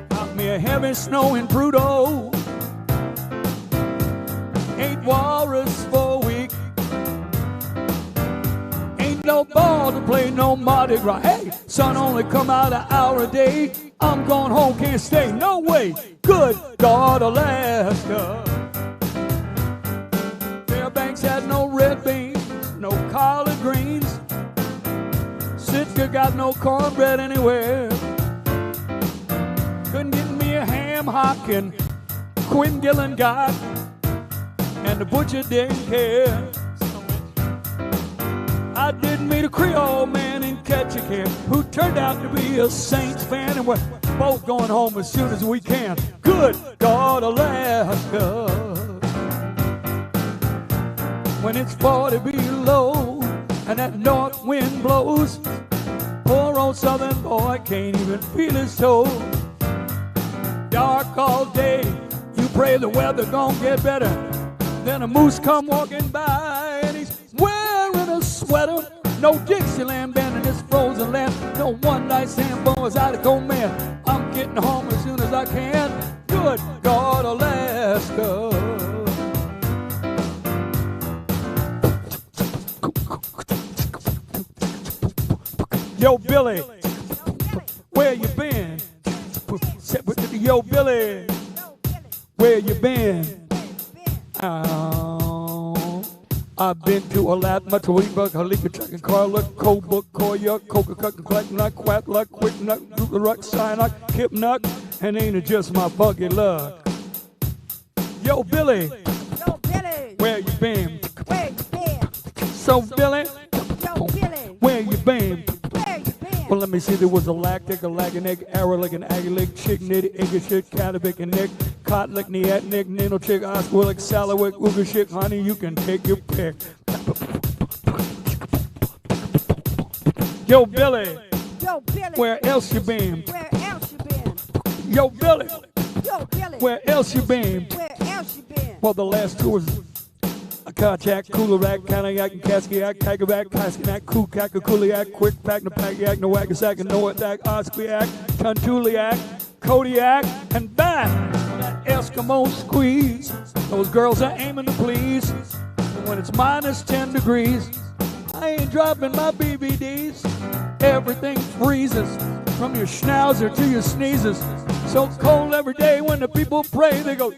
Got me a heavy snow in Prudhoe. Ate walrus for a week. Ain't no ball to play no Mardi Gras. Hey, sun only come out an hour a day. I'm going home, can't stay, no way. Good God, Alaska. Fairbanks had no red beans, no collard greens. Sitka got no cornbread anywhere. Couldn't get me a ham hock and Quinn Gillen got, and the butcher didn't care. I did meet a Creole man in Ketchikan who turned out to be a Saints fan, and we're both going home as soon as we can. Good God, Alaska. When it's 40 below and that north wind blows, poor old southern boy can't even feel his toes. Dark all day, you pray the weather gon' get better. Then a moose come walking by and he's wearing a sweater. No Dixieland band in this frozen land. No one-night stand boys out of cold man. I'm getting home as soon as I can. Good God, Alaska. Yo, Billy, where you been? Yo, Billy, where you been? Oh, I've been to a lot, much Weebuck, Halika, Chuck, and Carla, Cobuck, Koya, Coca, Cuck, and Clack, Nut, Quack, Luck, Quick Nut, Ruck, Sign, Kip Nut, and ain't it just my buggy luck? Yo, Billy, where you been? Where you been? So, Billy, Yo, Billy, where you been? where you been? Well, let me see, there was a lactic, a lag, an egg, arrow, like an aggie leg, chick, nitty, egg, shit, catavic, and nick, cot, lick, niat, nick, nino, chick, osquillic, salawick, ooga, shit, honey, you can take your pick. Yo, Billy, Yo, Billy, where else you been? where else you been? Yo, Billy, Yo, Billy, where else you been? where else you been? Well, the last two was a Kachak, Coolerack, Kanayak, and Kaskiak, Kagaback, Kaskinak, Kukak, Kuliak, Quick Pack, Napakiak, Nawagasak, and Noatak, Oskiak, Tuntuliak, Kodiak, and back. That Eskimo squeeze. Those girls are aiming to please. And when it's minus 10 degrees, I ain't dropping my BBDs. Everything freezes from your schnauzer to your sneezes. So cold every day when the people pray, they go,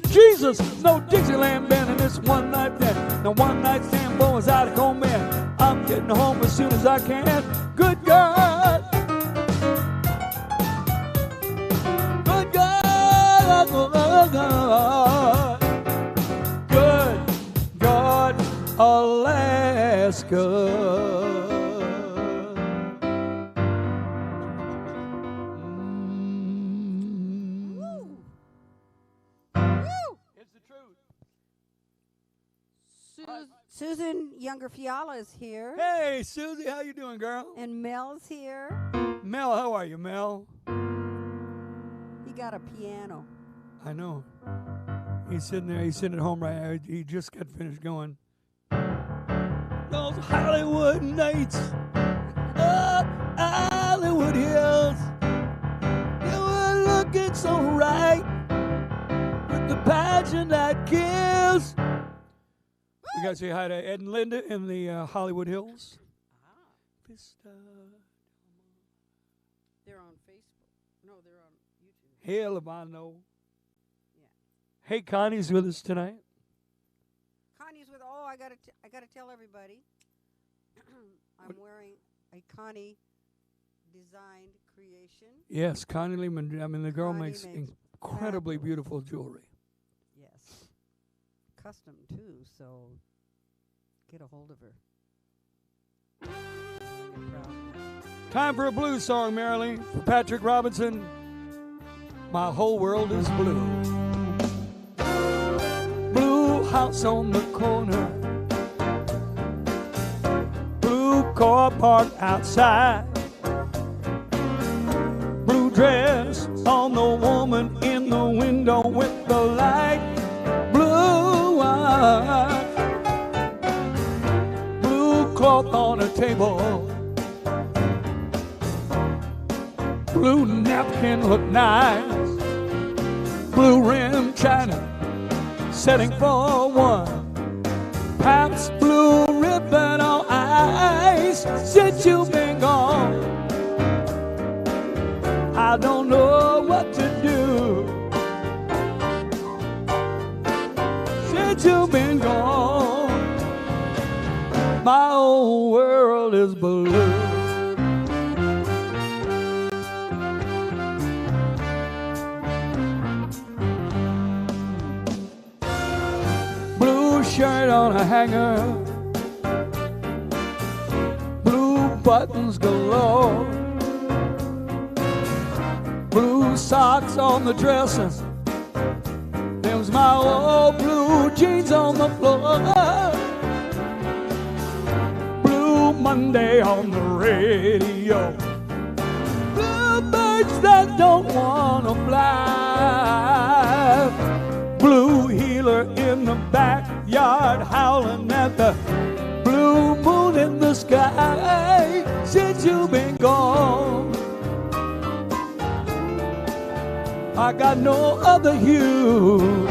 Jesus, no Dixieland band in this one night stand. Now one night stand boys out of cold man. I'm getting home as soon as I can. Good God. Good God. Good God, Alaska. Susan Younger Fiala is here. Hey, Susie, how you doing, girl? And Mel's here. Mel, how are you, Mel? He got a piano. I know. He's sitting there. He's sitting at home right now. He just got finished going. Those Hollywood nights up Hollywood Hills. looking so right with the passion that kills. We got to say hi to Ed and Linda in the Hollywood Hills. They're on Facebook. No, they're on YouTube. Hell if I know. Yeah. Hey, Connie's with us tonight. Connie's with. Oh, I gotta tell everybody. I'm wearing a Connie designed creation. Yes, Connie Lehman. I mean, the girl Connie makes makes incredibly fabulous. beautiful jewelry. Yes. Custom too, so get a hold of her. I'm proud of her. Time for a blues song, Marilyn. For Patrick Robinson. My whole world is blue. Blue house on the corner. Blue car parked outside. Blue dress on the woman in the window with the light. Blue eyes. Blue cloth on a table. Blue napkin look nice. Blue rim china, setting for one. Perhaps blue ribbon on ice. Since you've been gone, I don't know what to do. Since you've been gone, my whole world is blue. Shirt on a hanger, blue buttons galore, blue socks on the dresser, them's my old blue jeans on the floor, blue Monday on the radio, blue birds that don't wanna fly, blue healer in the backyard howling at the blue moon in the sky. Since you've been gone, I got no other hue.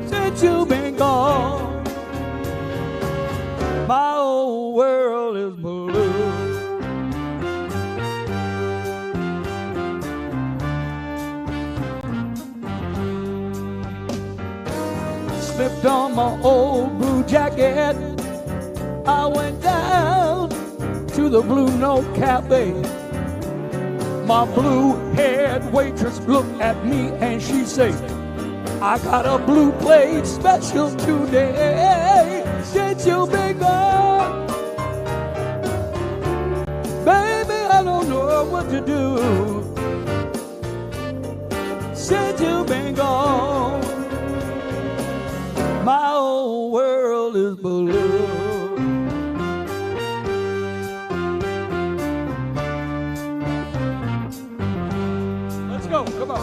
Since you've been gone, my whole world is blue. Slipped on my old blue jacket. I went down to the Blue Note Cafe. My blue-haired waitress looked at me and she said, I got a blue plate special today. Since you've been gone, baby, I don't know what to do. Since you've been gone, my whole world is blue. Let's go, come on.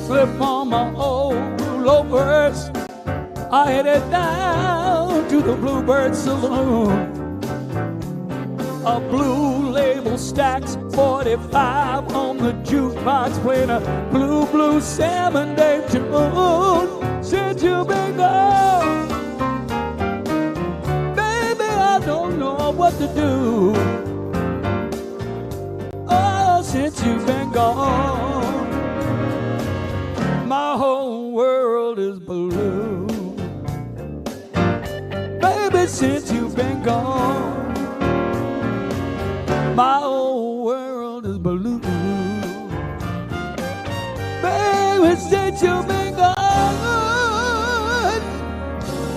Slip on my old blue loafers. I headed down to the Bluebird Saloon. A blue label stacks 45 on the jukebox, playing a blue, blue Salmon Dave tune. Since you've been gone, baby, I don't know what to do. Oh, since you've been gone, my whole world is blue. Baby, since you've been gone, my whole world is blue. Baby, since you've been gone,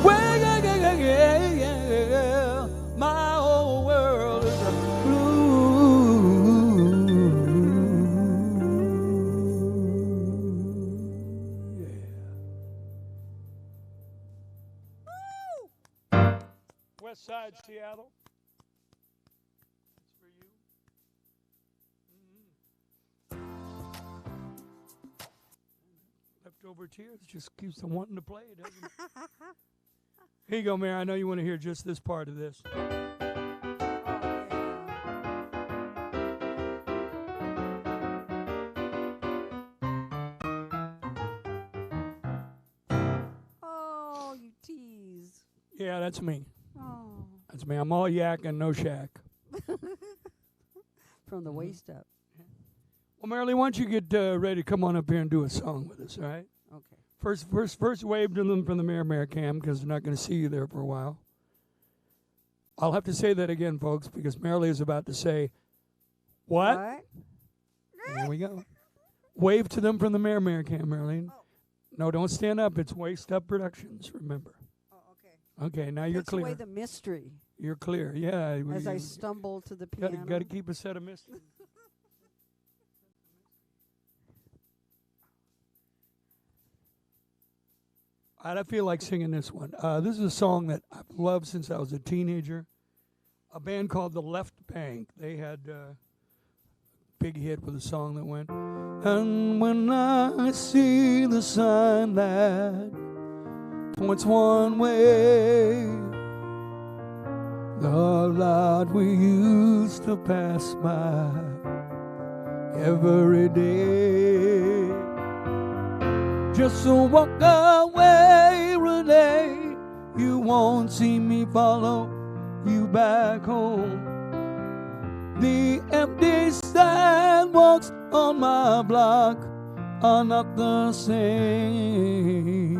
well, yeah, Seattle. That's for you. Leftover tears just keeps on wanting to play, doesn't it? Here you go, Mary. I know you want to hear just this part of this. Oh, you tease. Yeah, that's me. Oh. That's me. I'm all yak and no shack. From the waist up. Well, Marilyn, why don't you get ready to come on up here and do a song with us, all right? Okay. First wave to them from the Mayor Cam because they're not going to see you there for a while. I'll have to say that again, folks, because Marilyn is about to say, what? There we go. Wave to them from the Mayor Cam, Marilyn. Oh. No, don't stand up. It's Waist Up Productions, remember. Oh, okay. Okay, now you're Takes clear. away the mystery You're clear, yeah. as I stumble to the piano. Got to keep a set of mystery. I feel like singing this one. This is a song that I've loved since I was a teenager. A band called The Left Bank. They had a big hit with a song that went, and when I see the sign that points one way, the lot we used to pass by every day. Just so walk away, Renee. You won't see me follow you back home. The empty sidewalks on my block are not the same.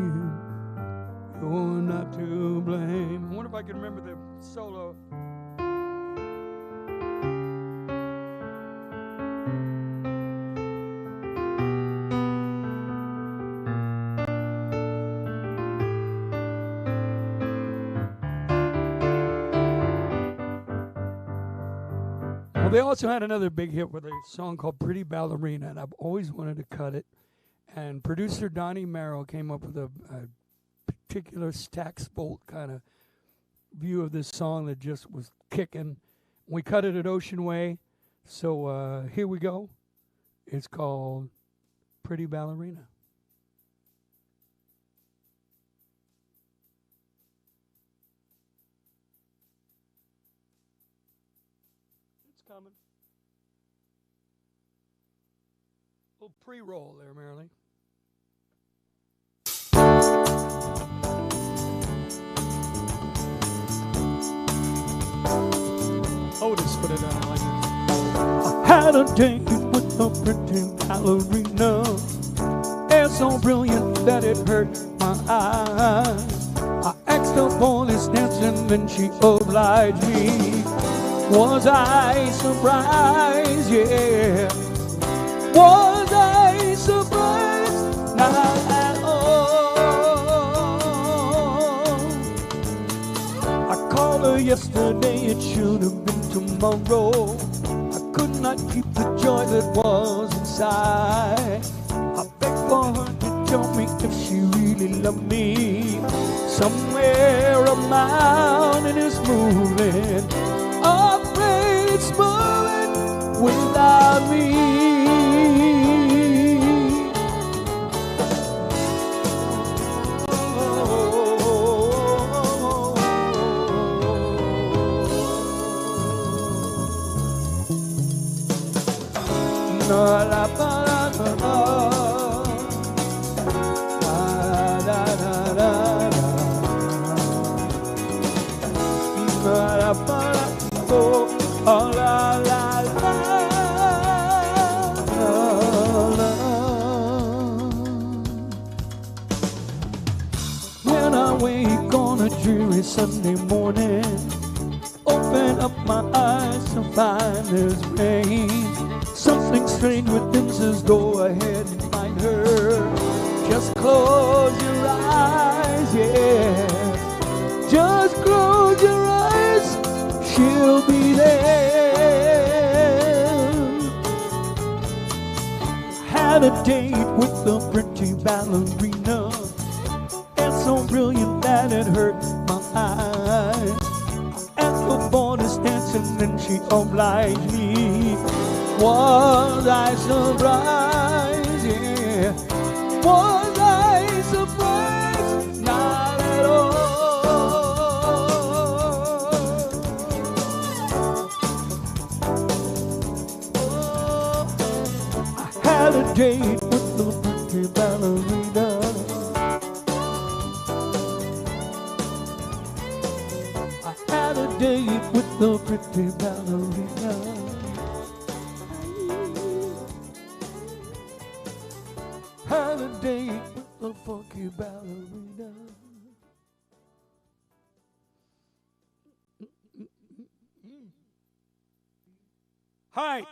You're not to blame. I wonder if I can remember the solo. Well, they also had another big hit with a song called Pretty Ballerina, and I've always wanted to cut it. And producer Donnie Merrill came up with a particular Stax Bolt kind of view of this song that just was kicking. We cut it at Ocean Way, so here we go. It's called Pretty Ballerina. Coming. A little pre-roll there, Marilyn. Otis put it on like this. I had a date with a pretty ballerina. Hair so brilliant that it hurt my eyes. I asked her for this dancing and she obliged me. Was I surprised? Yeah. Was I surprised? Not at all. I called her yesterday, it should have been tomorrow. I could not keep the joy that was inside. I begged for her to tell me if she really loved me. Somewhere a mountain is moving. It's moving without me. La la la la la la la la la la. Oh la la la la. When I wake on a dreary Sunday morning, open up my eyes to find there's rain. Something strange within says go ahead and find her. Just close your eyes, yeah. Just close your eyes. She'll be there. Had a date with a pretty ballerina. It's so brilliant that it hurt my eyes. I for this dancing and she obliged me. Was I surprised? Yeah. Was I surprised? Not at all. I had a date with the pretty ballerina. I had a date with the pretty ballerina. Had a date with the funky ballerina. Hi.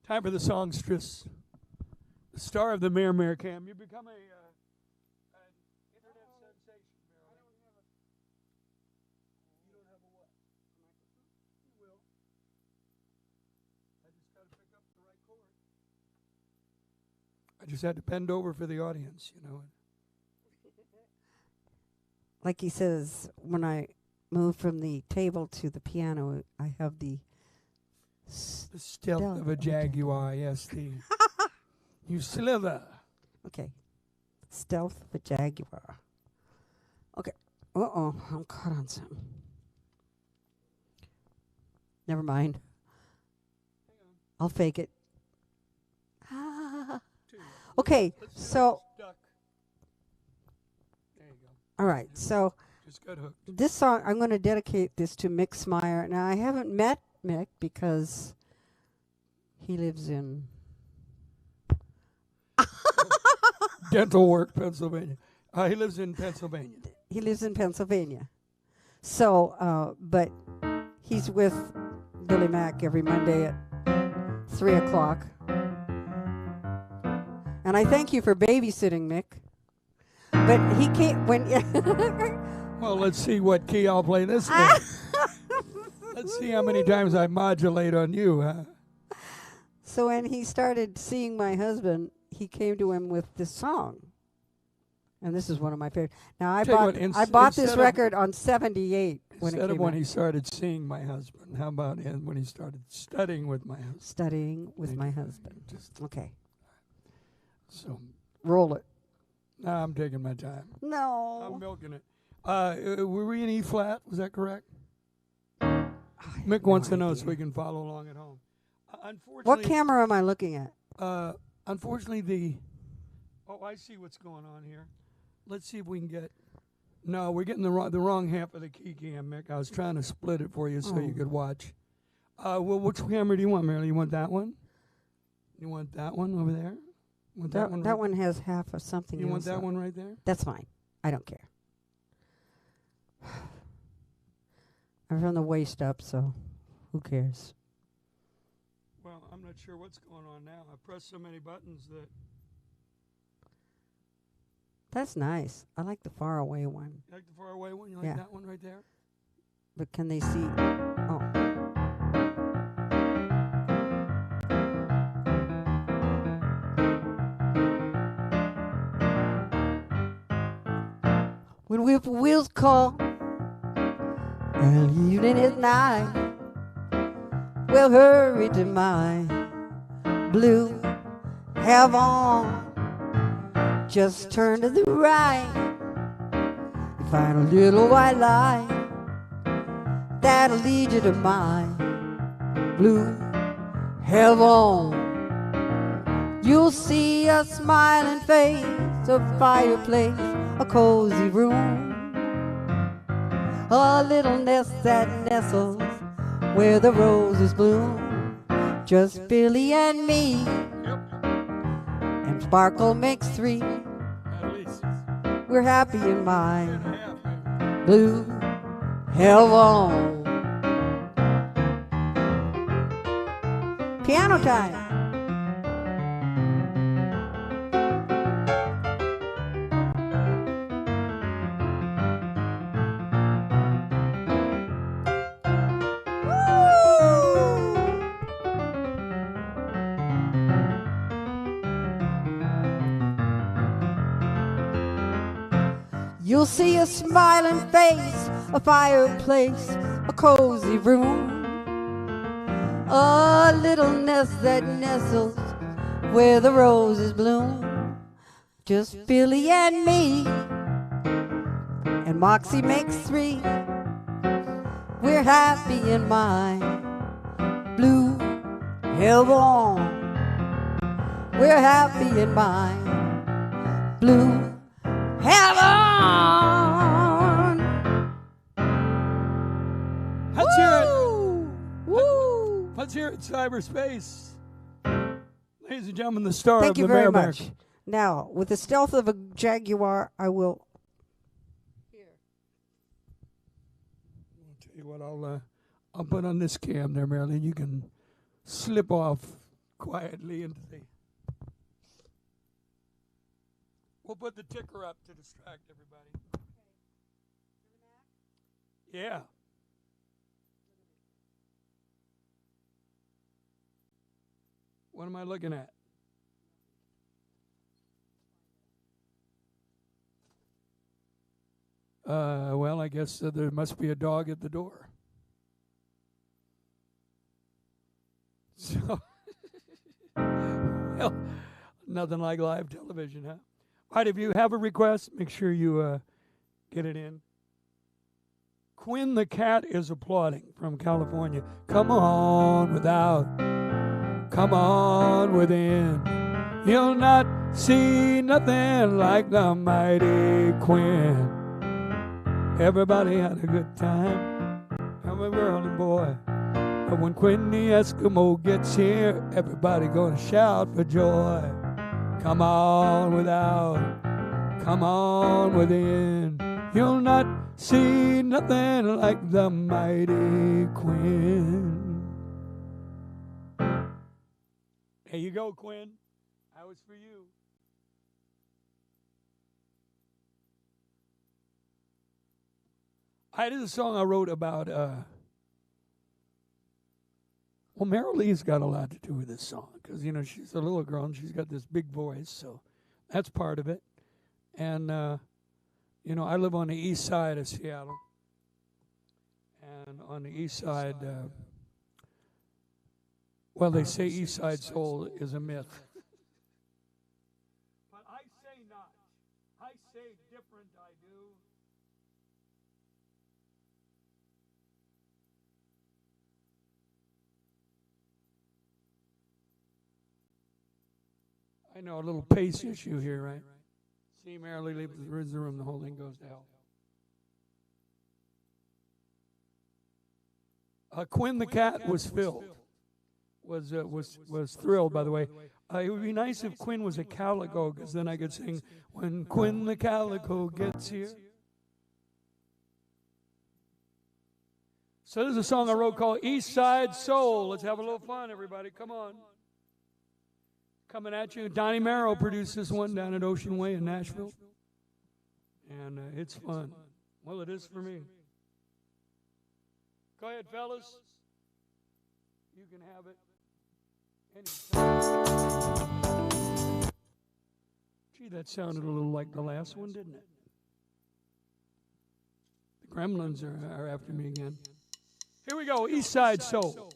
Time for the songstress, the star of the Mare Cam. You become an internet sensation, Marilyn. You don't have a what? You will. I just got to pick up the right chord. I just had to bend over for the audience, you know. Like he says, when I move from the table to the piano, I have the stealth of a jaguar, yes. You slither. Okay. Stealth of a jaguar. Okay. Uh-oh, I'm caught on something. Never mind. I'll fake it. Okay, so There you go. all right, so Just got hooked. this song, I'm going to dedicate this to Mick Smyer. Now, I haven't met Mick because he lives in Dental Work, Pennsylvania. He lives in Pennsylvania. He lives in Pennsylvania. So, but he's with Billy Mack every Monday at 3 o'clock. And I thank you for babysitting, Mick. But he can't, when... Well, let's see what key I'll play this in. Let's see how many times I modulate on you, huh? So when he started seeing my husband, he came to him with this song. And this is one of my favorites. Now, I bought this record on 78 when it came out. Instead of when he started seeing my husband, how about when he started studying with my husband? Studying with my husband. Okay. So roll it. Nah, I'm taking my time. No. I'm milking it. Were we in E flat? Was that correct? Mick wants to know so we can follow along at home. Unfortunately, what camera am I looking at? Unfortunately, I see what's going on here. Let's see if we can get. No, we're getting the wrong half of the key cam, Mick. I was trying to split it for you so you could watch. Well, which camera do you want, Marilyn? You want that one? You want that one over there? Want that one? That one has half of something. You want that one right there? That's fine. I don't care. I'm from the waist up, so who cares? Well, I'm not sure what's going on now. I pressed so many buttons that. That's nice. I like the far away one. You like the far away one? You like that one right there? But can they see? Oh. When whippoorwills call, early evening is nigh, we'll hurry to my blue heaven. Just turn to the right, you find a little white light that'll lead you to my blue heaven. You'll see a smiling face, a fireplace, a cozy room, a little nest that nestles where the roses bloom. Just Billy and me, and Sparkle makes 3. We're happy in my blue heaven. Piano time. You'll see a smiling face, a fireplace, a cold cozy room, a little nest that nestles where the roses bloom. Just Billy and me, and Moxie makes three. We're happy in my blue heaven. We're happy in my blue heaven. Let's hear it. Woo! Let's hear it, cyberspace. Ladies and gentlemen, the star Thank of you the very bareback. much. Now, with the stealth of a jaguar, I will. I'll tell you what, I'll put on this cam there, Marilyn. You can slip off quietly into the. We'll put the ticker up to distract everybody. Yeah. What am I looking at? Well, I guess there must be a dog at the door. So, well, nothing like live television, huh? All right, if you have a request, make sure you get it in. Quinn the cat is applauding from California. Come on without, come on within. You'll not see nothing like the mighty Quinn. Everybody had a good time, every girl and boy. But when Quinn the Eskimo gets here, everybody gonna shout for joy. Come on without, come on within. You'll not see nothing like the mighty Quinn. There you go, Quinn. That was for you. I did a song I wrote about, well, Meryl Lee's got a lot to do with this song because, you know, she's a little girl and she's got this big voice, so that's part of it. And, you know, I live on the east side of Seattle. And on the east side, well, they say East Side Soul is a myth. But I say not. I say different, I do. I know, a little pace issue here, right? See, Marilee leaves the room, the whole thing goes to hell. Quinn the cat was filled. Was thrilled, by the way. It would be nice if Quinn was a calico, because then I could sing, when Quinn the calico gets here. So there's a song I wrote called East Side Soul. Let's have a little fun, everybody. Come on. Coming at you. Donnie Merrill produced this one down at Ocean Way in Nashville. And it's fun. Well, it is for me. Go ahead, fellas. You can have it anytime. Gee, that sounded a little like the last one, didn't it? The Gremlins are after me again. Here we go, East Side Soul.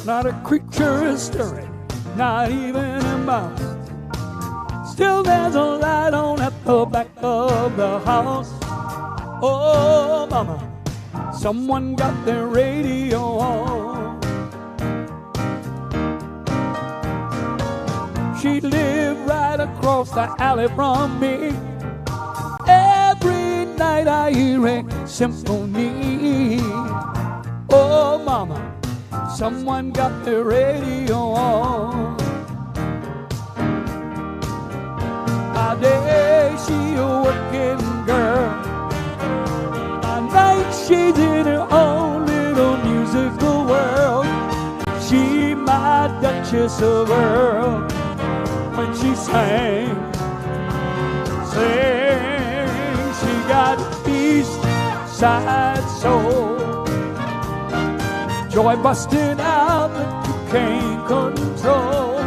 Not a creature is stirring, not even a mouse. Still there's a light on at the back of the house. Oh, mama, someone got their radio on. She lived right across the alley from me. Every night I hear a symphony. Oh, mama, someone got the radio on. By day she a working girl, by night she's in her own little musical world. She might Duchess of Earl when she sang. She got East Side soul, joy busting out that you can't control.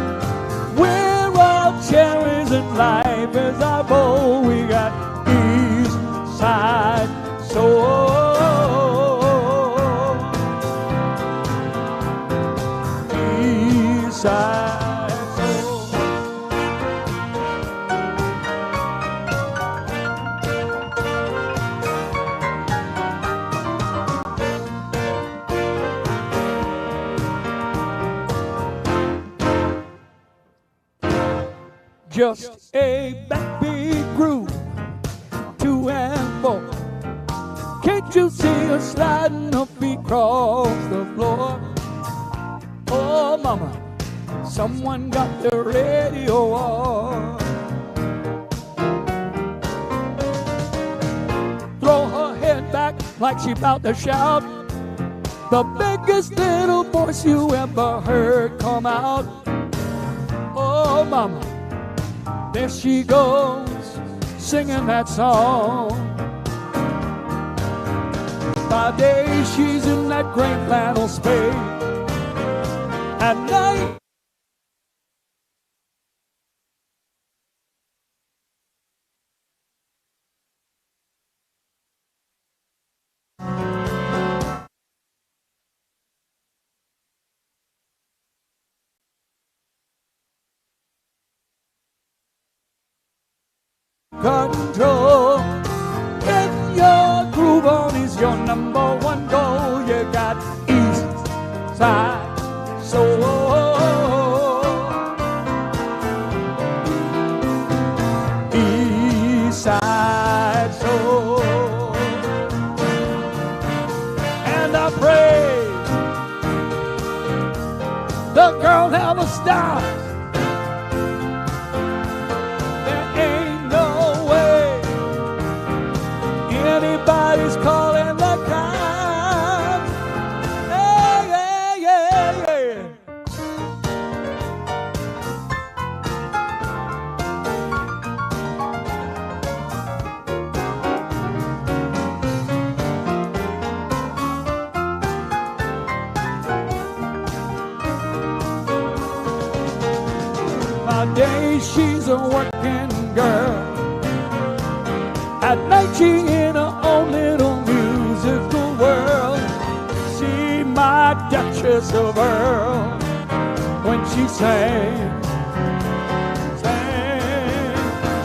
We're all cherries and life is our bowl. We got East Side soul. East Side soul. Just a backbeat groove, 2 and 4. Can't you see her sliding her feet across the floor? Oh, mama, someone got the radio on. Throw her head back like she about to shout. The biggest little voice you ever heard come out. Oh, mama, there she goes, singing that song. By day she's in that gray flannel spade. At night control. If your groove on is your #1 goal, you got East Side soul. East Side soul. And I pray the girl never stops. Anybody's calling the cops. Hey, yeah, yeah, yeah. By day she's a working girl. At night she in her own little musical world. She my Duchess of Earl when she sang.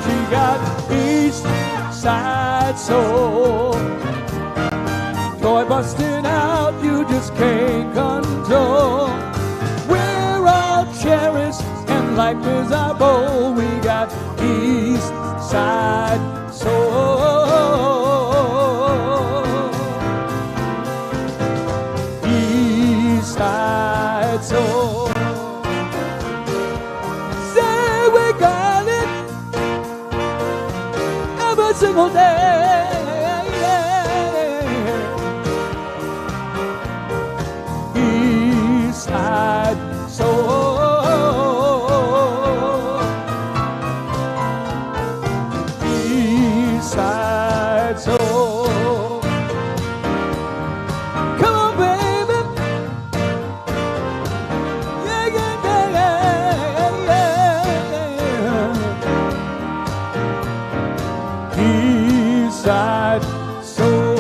She got East Side soul, joy busting out you just can't control. We're all cherries and life is our bowl. We got East Side soul. East Side soul. Say we got it every single day. East Side soul. Side soul. Come on, baby. Yeah, yeah, yeah, yeah, yeah. East Side soul.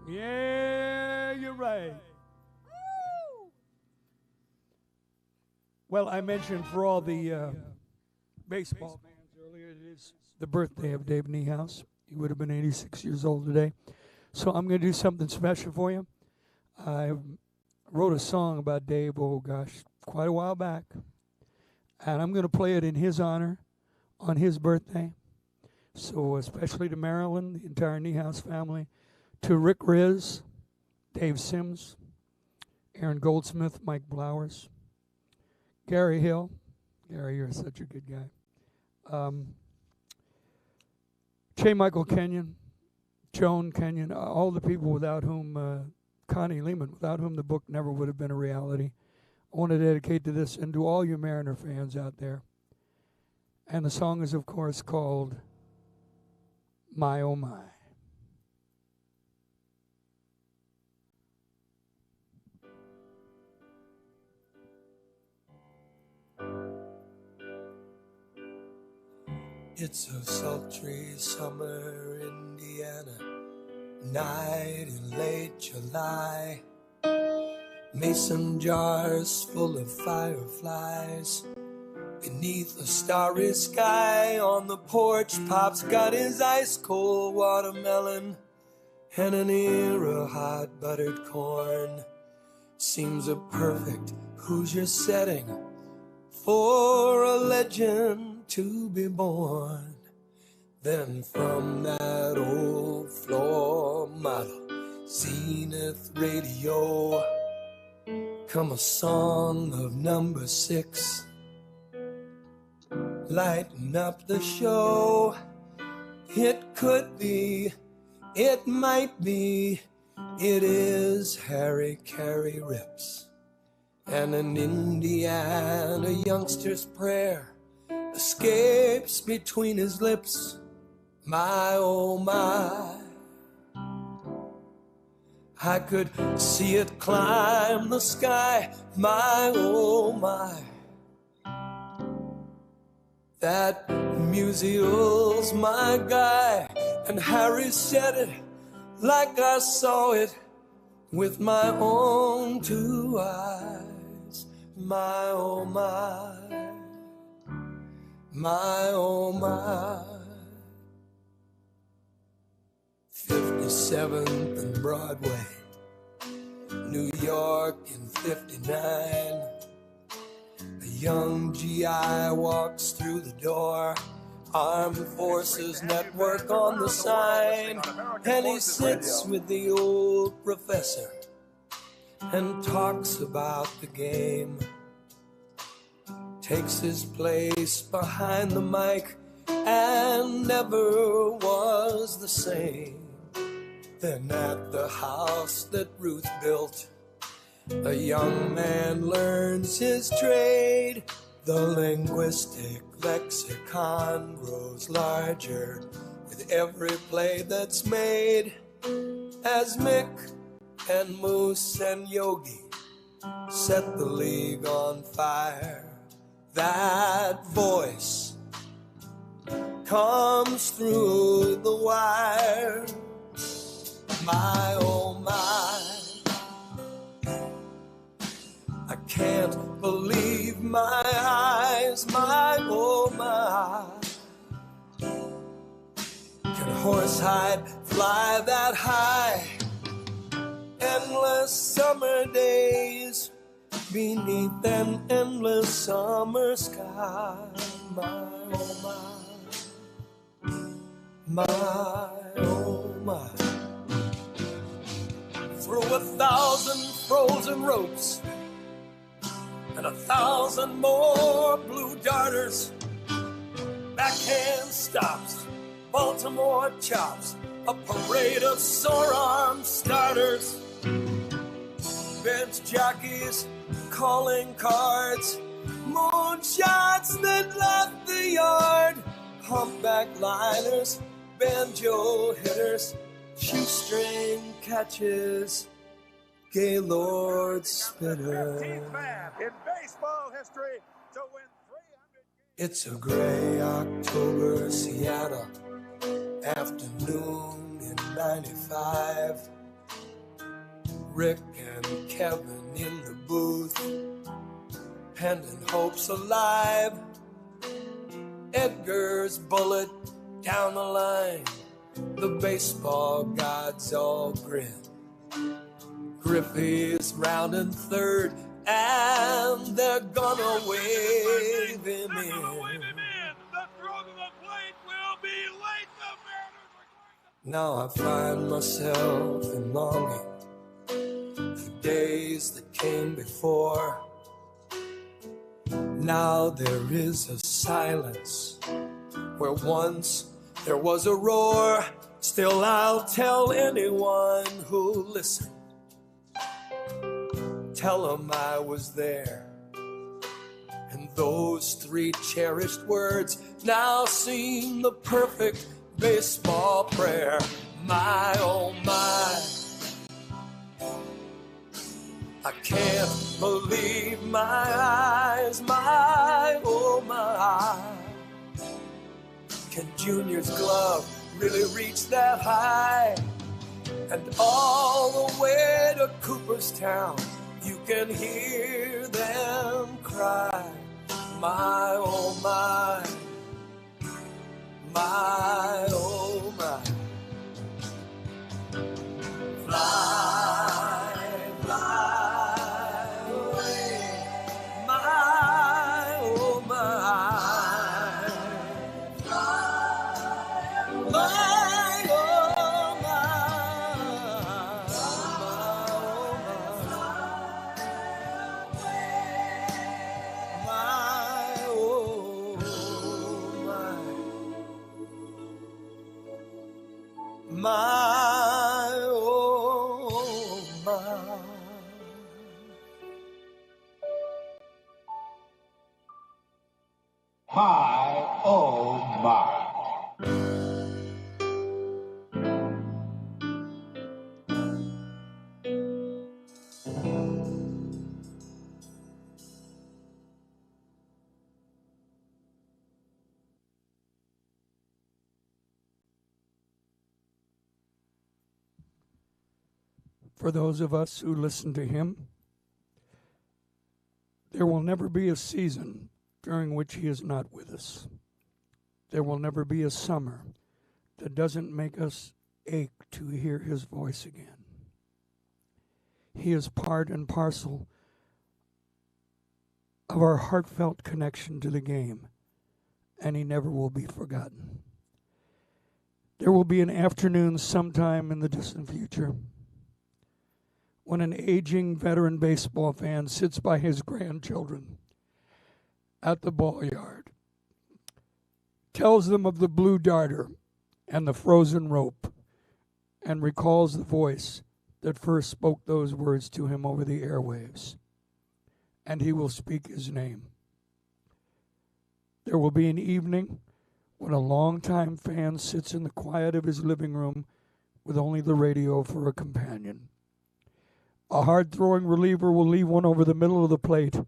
Yeah, you're right. Well, I mentioned for all the baseball fans earlier, it is the birthday of Dave Niehaus. He would have been 86 years old today. So I'm going to do something special for you. I wrote a song about Dave, oh gosh, quite a while back. And I'm going to play it in his honor on his birthday. So especially to Marilyn, the entire Niehaus family, to Rick Riz, Dave Sims, Aaron Goldsmith, Mike Blowers, Gary Hill. Gary, you're such a good guy. Che Michael Kenyon, Joan Kenyon, all the people without whom, Connie Lehman, without whom the book never would have been a reality. I want to dedicate to this and to all you Mariner fans out there. And the song is, of course, called My Oh My. It's a sultry summer Indiana night in late July. Mason jars full of fireflies beneath a starry sky. On the porch, Pop's got his ice cold watermelon and an ear of hot buttered corn. Seems a perfect Hoosier setting for a legend to be born. Then from that old floor model Zenith radio come a song of number 6, lighten up the show. It could be, it might be, it is Harry Carey Rips, and an Indiana youngster's prayer escapes between his lips. My oh my, I could see it climb the sky. My oh my, that Musial's my guy. And Harry said it like I saw it with my own 2 eyes. My oh my, my oh my. 57th and Broadway, New York in 59. A young GI walks through the door, Armed Forces Network on the sign, and he sits with the old professor and talks about the game. Takes his place behind the mic and never was the same. Then at the house that Ruth built, a young man learns his trade. The linguistic lexicon grows larger with every play that's made. As Mick and Moose and Yogi set the league on fire, that voice comes through the wire. My oh my, I can't believe my eyes. My oh my, can horsehide fly that high? Endless summer days beneath an endless summer sky. My oh my, my oh my. Through 1,000 frozen ropes and 1,000 more blue darters, backhand stops, Baltimore chops, a parade of sore-arm starters, bench jockeys calling cards, moonshots that left the yard, humpback liners, banjo hitters, shoestring catches, Gaylord spitter. In baseball history to win 300 It's a gray October Seattle afternoon in 95. Rick and Kevin in the booth, pending hopes alive. Edgar's bullet down the line, the baseball gods all grin. Griffey's rounding third, and they're gonna wave him in. The throw to the plate will be late. The Mariners are going to... Now I find myself in longing for days that came before. Now there is a silence where once there was a roar. Still, I'll tell anyone who'll listen. Tell them I was there. And those three cherished words now seem the perfect baseball prayer. My, oh my, I can't believe my eyes. My, oh my, can Junior's glove really reach that high? And all the way to Cooperstown, you can hear them cry. My, oh my, my, oh my. Fly, fly away. My, oh my. Fly away. My, oh my. My, oh my. My, oh my. Hi, oh my. For those of us who listen to him, there will never be a season during which he is not with us. There will never be a summer that doesn't make us ache to hear his voice again. He is part and parcel of our heartfelt connection to the game, and he never will be forgotten. There will be an afternoon sometime in the distant future when an aging veteran baseball fan sits by his grandchildren at the ball yard, tells them of the blue darter and the frozen rope, and recalls the voice that first spoke those words to him over the airwaves. And he will speak his name. There will be an evening when a longtime fan sits in the quiet of his living room with only the radio for a companion. A hard-throwing reliever will leave one over the middle of the plate,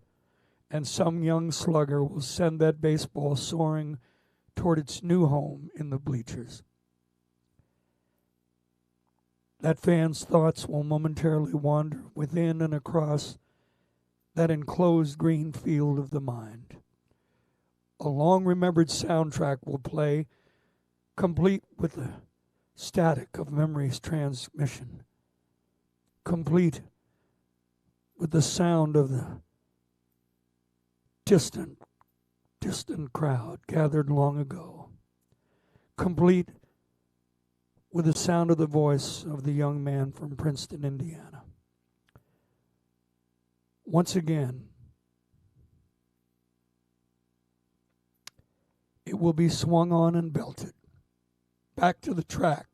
and some young slugger will send that baseball soaring toward its new home in the bleachers. That fan's thoughts will momentarily wander within and across that enclosed green field of the mind. A long-remembered soundtrack will play, complete with the static of memory's transmission, complete with the sound of the distant crowd gathered long ago, complete with the sound of the voice of the young man from Princeton, Indiana. Once again, it will be swung on and belted, back to the track,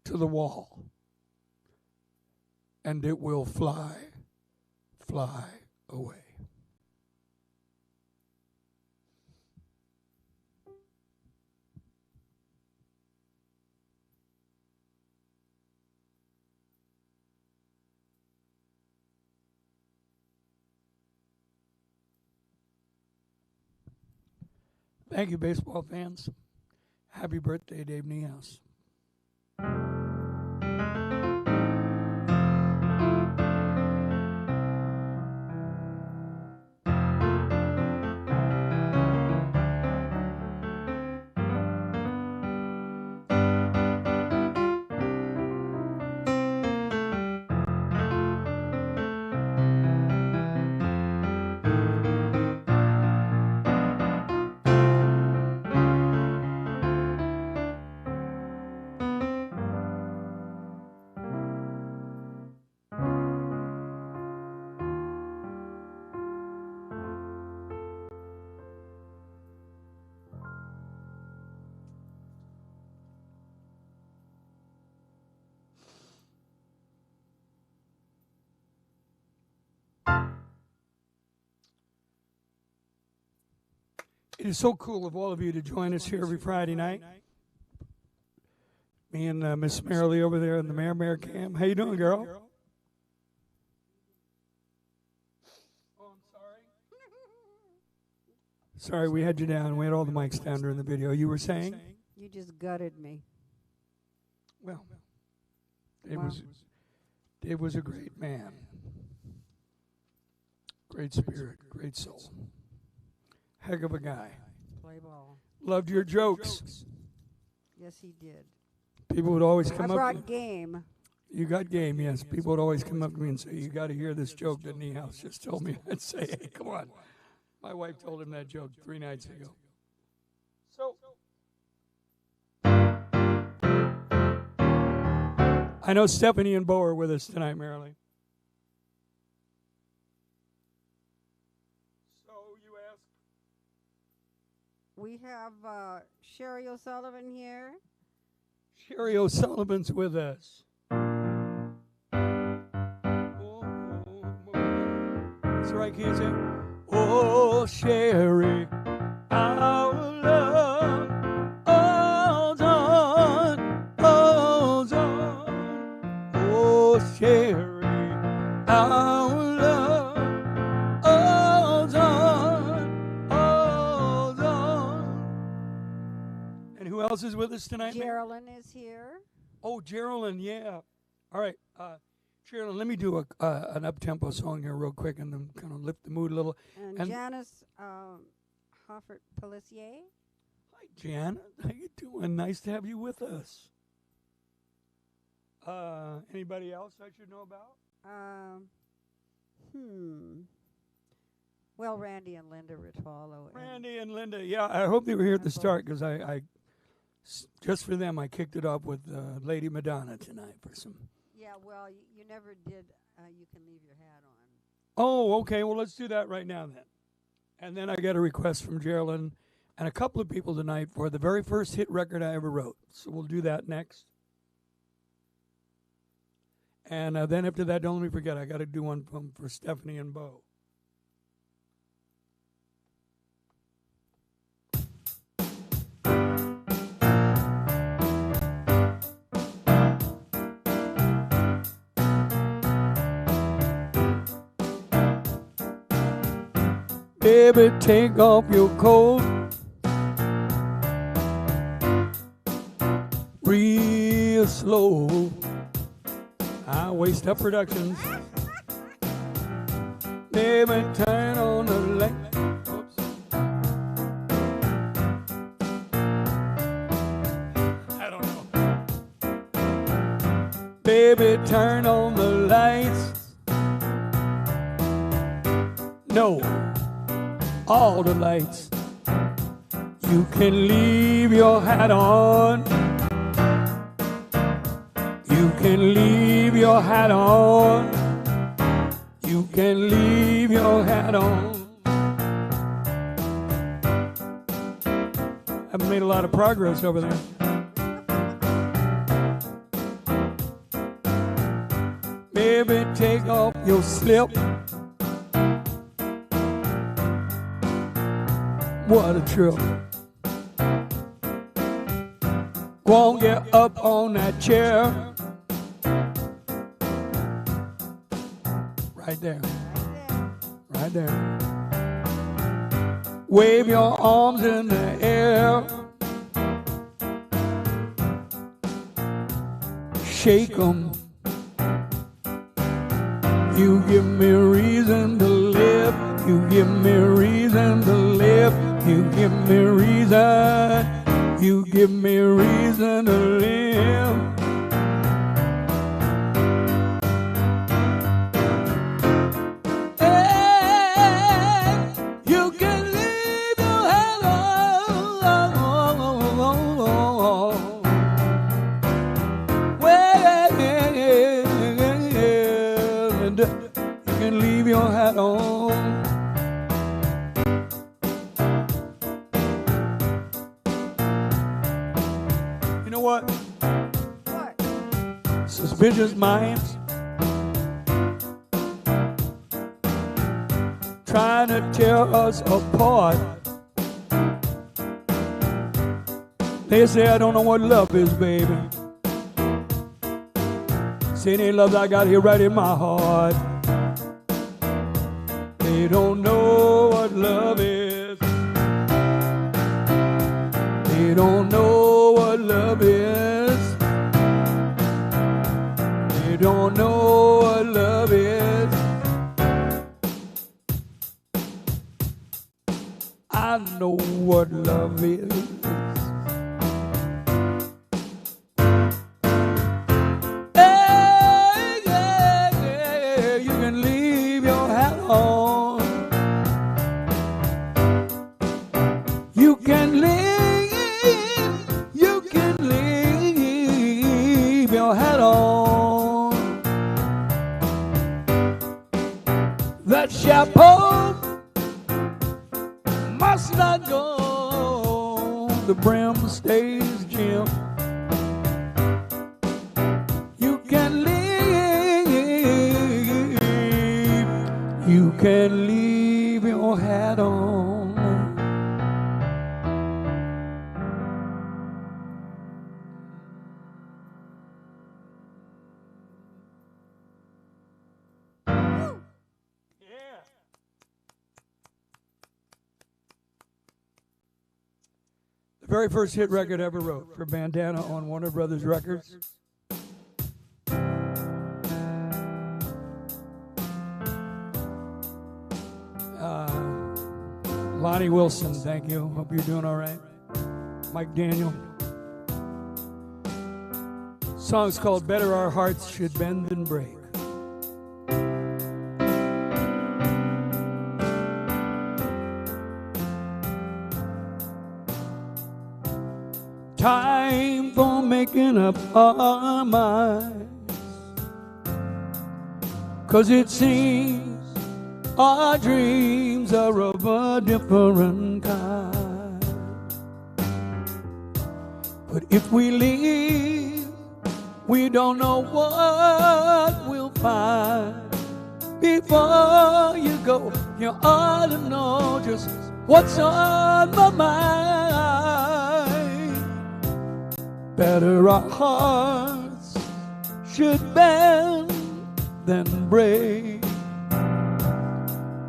to the wall, and it will fly away. Thank you, baseball fans. Happy birthday, Dave Niehaus. It is so cool of all of you to join us here every Friday night. Me and Miss Marilee over there in the Mare Cam. How you doing, girl? Oh, I'm sorry. Sorry, we had you down. We had all the mics down during the video. You were saying? You just gutted me. Well, Dave was a great man. Great spirit, great soul. Heck of a guy. Play ball. Loved your jokes. Yes, he did. People would always I come up. brought game. You got game, yes. People would always come up to me and say, "You got to hear this joke that Niehaus just told me." I'd say, "Hey, come on." My wife told him that joke 3 nights ago. So, I know Stephanie and Bo are with us tonight, Marilee. So you ask. We have Sherry O'Sullivan here. Sherry O'Sullivan's with us. That's right, can you say? Oh, Sherry, our love, holds on, holds on. Oh, Sherry, our love, holds on, holds on. And who else is with us tonight? Geraldine is here. Oh, Geraldine, yeah. All right, Geraldine, let me do an up-tempo song here real quick and then kind of lift the mood a little. And Janice Hoffert-Pelissier. Hi, Janet. How you doing? Nice to have you with us. Anybody else I should know about? Well, Randy and Linda Ritualo. Randy and Linda. Yeah, I hope they were here at the start because I just for them, I kicked it off with Lady Madonna tonight for some. Yeah, well, you never did You Can Leave Your Hat On. Oh, okay. Well, let's do that right now then. And then I got a request from Geraldine and a couple of people tonight for the very first hit record I ever wrote. So we'll do that next. And then after that, don't let me forget, I got to do one for Stephanie and Bo. Baby, take off your coat. Real slow. Waste Up Productions. Baby, turn on the light. Oops. I don't know. Baby, turn on the lights. No. All the lights. You can leave your hat on. You can leave your hat on. You can leave your hat on. Haven't made a lot of progress over there. Baby, take off your slip. What a trip. Go on, get up on that chair. Right there. Right there. Wave your arms in the air. Shake 'em. You give me reason to live. You give me reason to live. You give me reason. You give me reason to live. Your hat on. You know what? What? Suspicious minds trying to tear us apart. They say I don't know what love is, baby. See any love I got here right in my heart. They don't know what love is. They don't know what love is. They don't know what love is. I know what love is. Hey, yeah, yeah, you can leave your hat on. You can leave your hat on. That chapeau must not go. The brim stays Jim. You can leave your hat on. Very first hit record I ever wrote for Bandana on Warner Brothers Records. Lonnie Wilson, thank you. Hope you're doing all right. Mike Daniel. Song's called Better Our Hearts Should Bend Than Break. Time for making up our minds, 'cause it seems our dreams are of a different kind. But if we leave, we don't know what we'll find. Before you go, you ought to know just what's on my mind. Better our hearts should bend than break.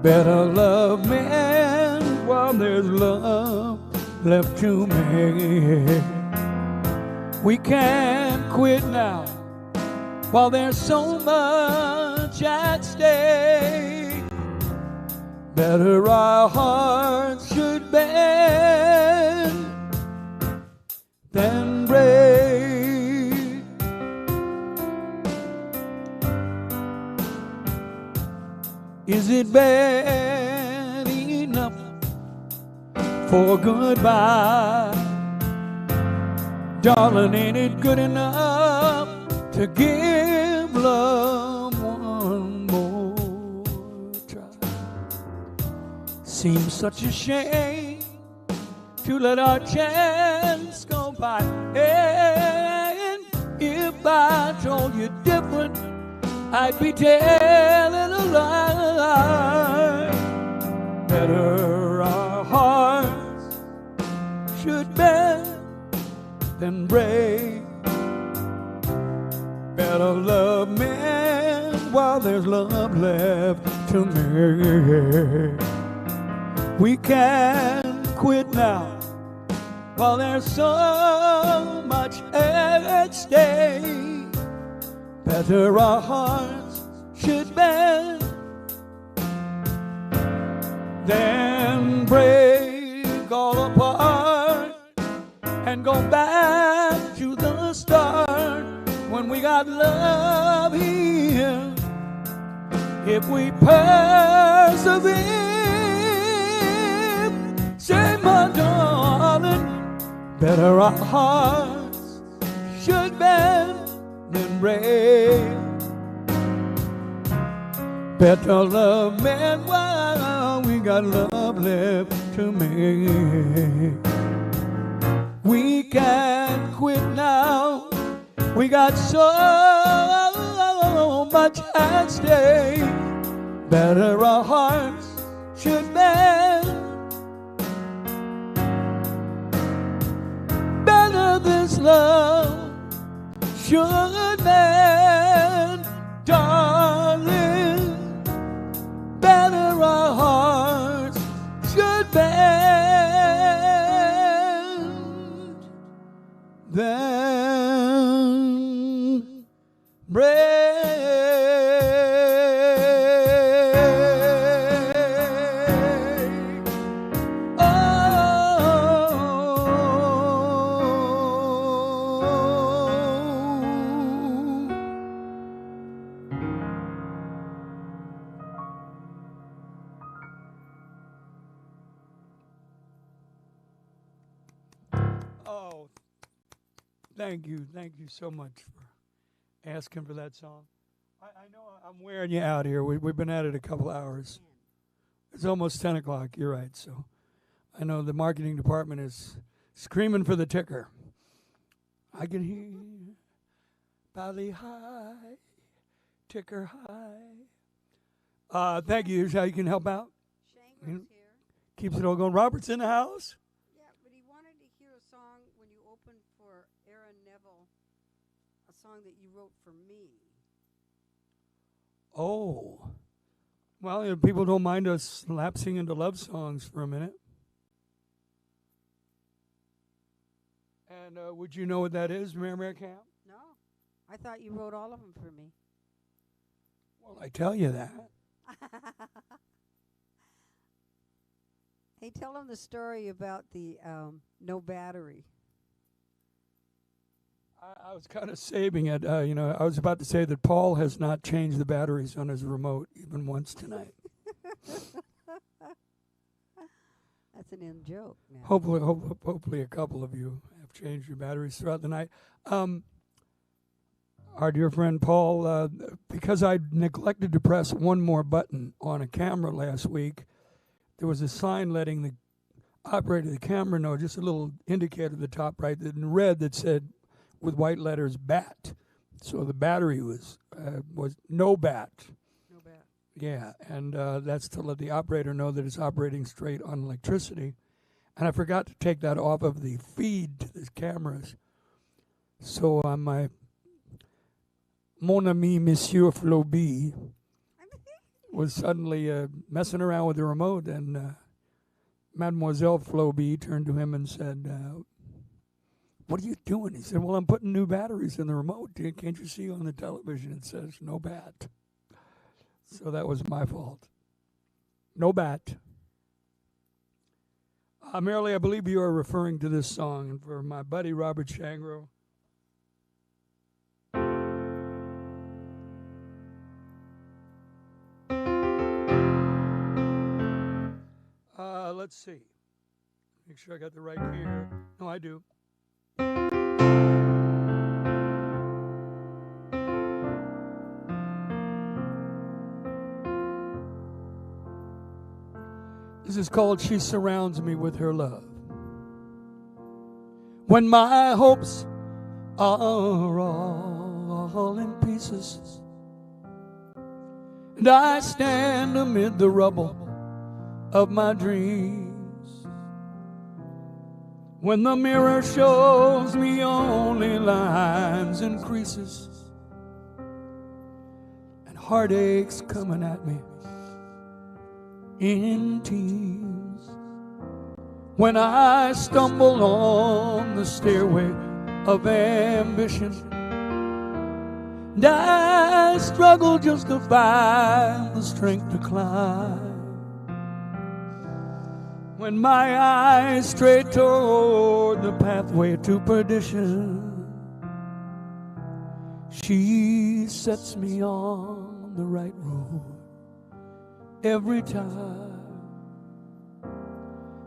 Better love men while there's love left to make. We can't quit now while there's so much at stake. Better our hearts should bend than break. Is it bad enough for goodbye? Darling, ain't it good enough to give love one more try? Seems such a shame to let our chance go by. And if I told you different, I'd be telling a lie. Better our hearts should bend than break. Better love men while there's love left to make. We can't quit now while there's so much at stake. Better our hearts should bend than break all apart and go back to the start when we got love here. If we persevere, say my darling, better our hearts should bend than break. Better love men while we got love left to make. We can't quit now, we got so much at stake. Better our hearts should bend. Better should mend, darling. Better our hearts should bend than break. Oh, thank you so much for asking for that song. I know I'm wearing you out here. We've been at it a couple hours. It's almost 10 o'clock. You're right. So I know the marketing department is screaming for the ticker. I can hear Valley High, ticker high. Thank you. Here's how you can help out. Shangro's here. Keeps it all going. Robert's in the house. Yeah, but he wanted to hear a song when you opened for Aaron Neville, a song that you wrote for me. Oh. Well, if people don't mind us lapsing into love songs for a minute. And would you know what that is, Mary Camp? No, I thought you wrote all of them for me. Well, I tell you that. Hey, tell him the story about the no battery. I was kind of saving it. I was about to say that Paul has not changed the batteries on his remote even once tonight. That's an in joke now. Hopefully a couple of you have changed your batteries throughout the night. Our dear friend Paul, because I neglected to press one more button on a camera last week, there was a sign letting the operator of the camera know, just a little indicator at the top right, in red that said, with white letters, bat. So the battery was no bat. No bat. Yeah, and that's to let the operator know that it's operating straight on electricity. And I forgot to take that off of the feed to the cameras. So my mon ami, Monsieur Floby, was suddenly messing around with the remote, and Mademoiselle Floby turned to him and said, what are you doing? He said, well, I'm putting new batteries in the remote. Can't you see on the television it says no bat? So that was my fault. No bat. Merrily, I believe you are referring to this song. And for my buddy Robert Shangro, let's see. Make sure I got the right key here. No, I do. This is called She Surrounds Me with Her Love. When my hopes are all in pieces, and I stand amid the rubble of my dreams, when the mirror shows me only lines and creases, and heartaches coming at me in teams, when I stumble on the stairway of ambition, and I struggle just to find the strength to climb, when my eyes stray toward the pathway to perdition, she sets me on the right road every time.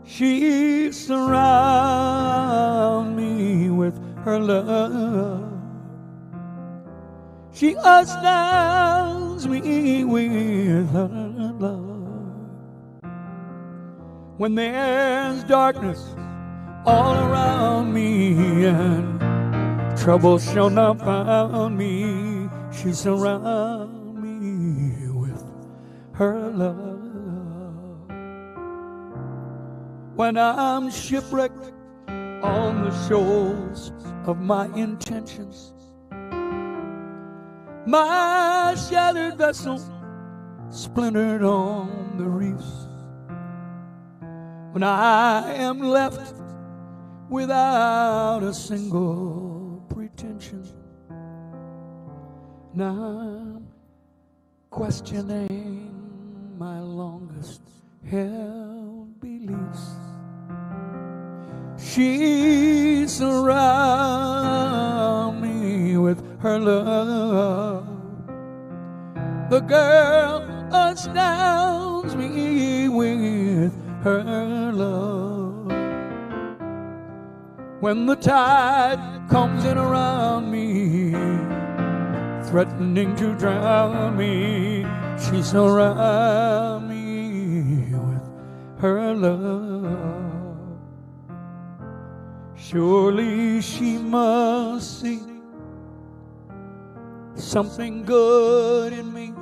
She surrounds me with her love. She astounds me with her love. When there's darkness all around me and trouble shall not found me, she surrounds me with her love. When I'm shipwrecked on the shoals of my intentions, my shattered vessel splintered on the reefs. When I am left without a single pretension, now I'm questioning my longest held beliefs. She surrounds me with her love. The girl astounds me with her love. When the tide comes in around me, threatening to drown me, she surrounds me with her love. Surely she must see something good in me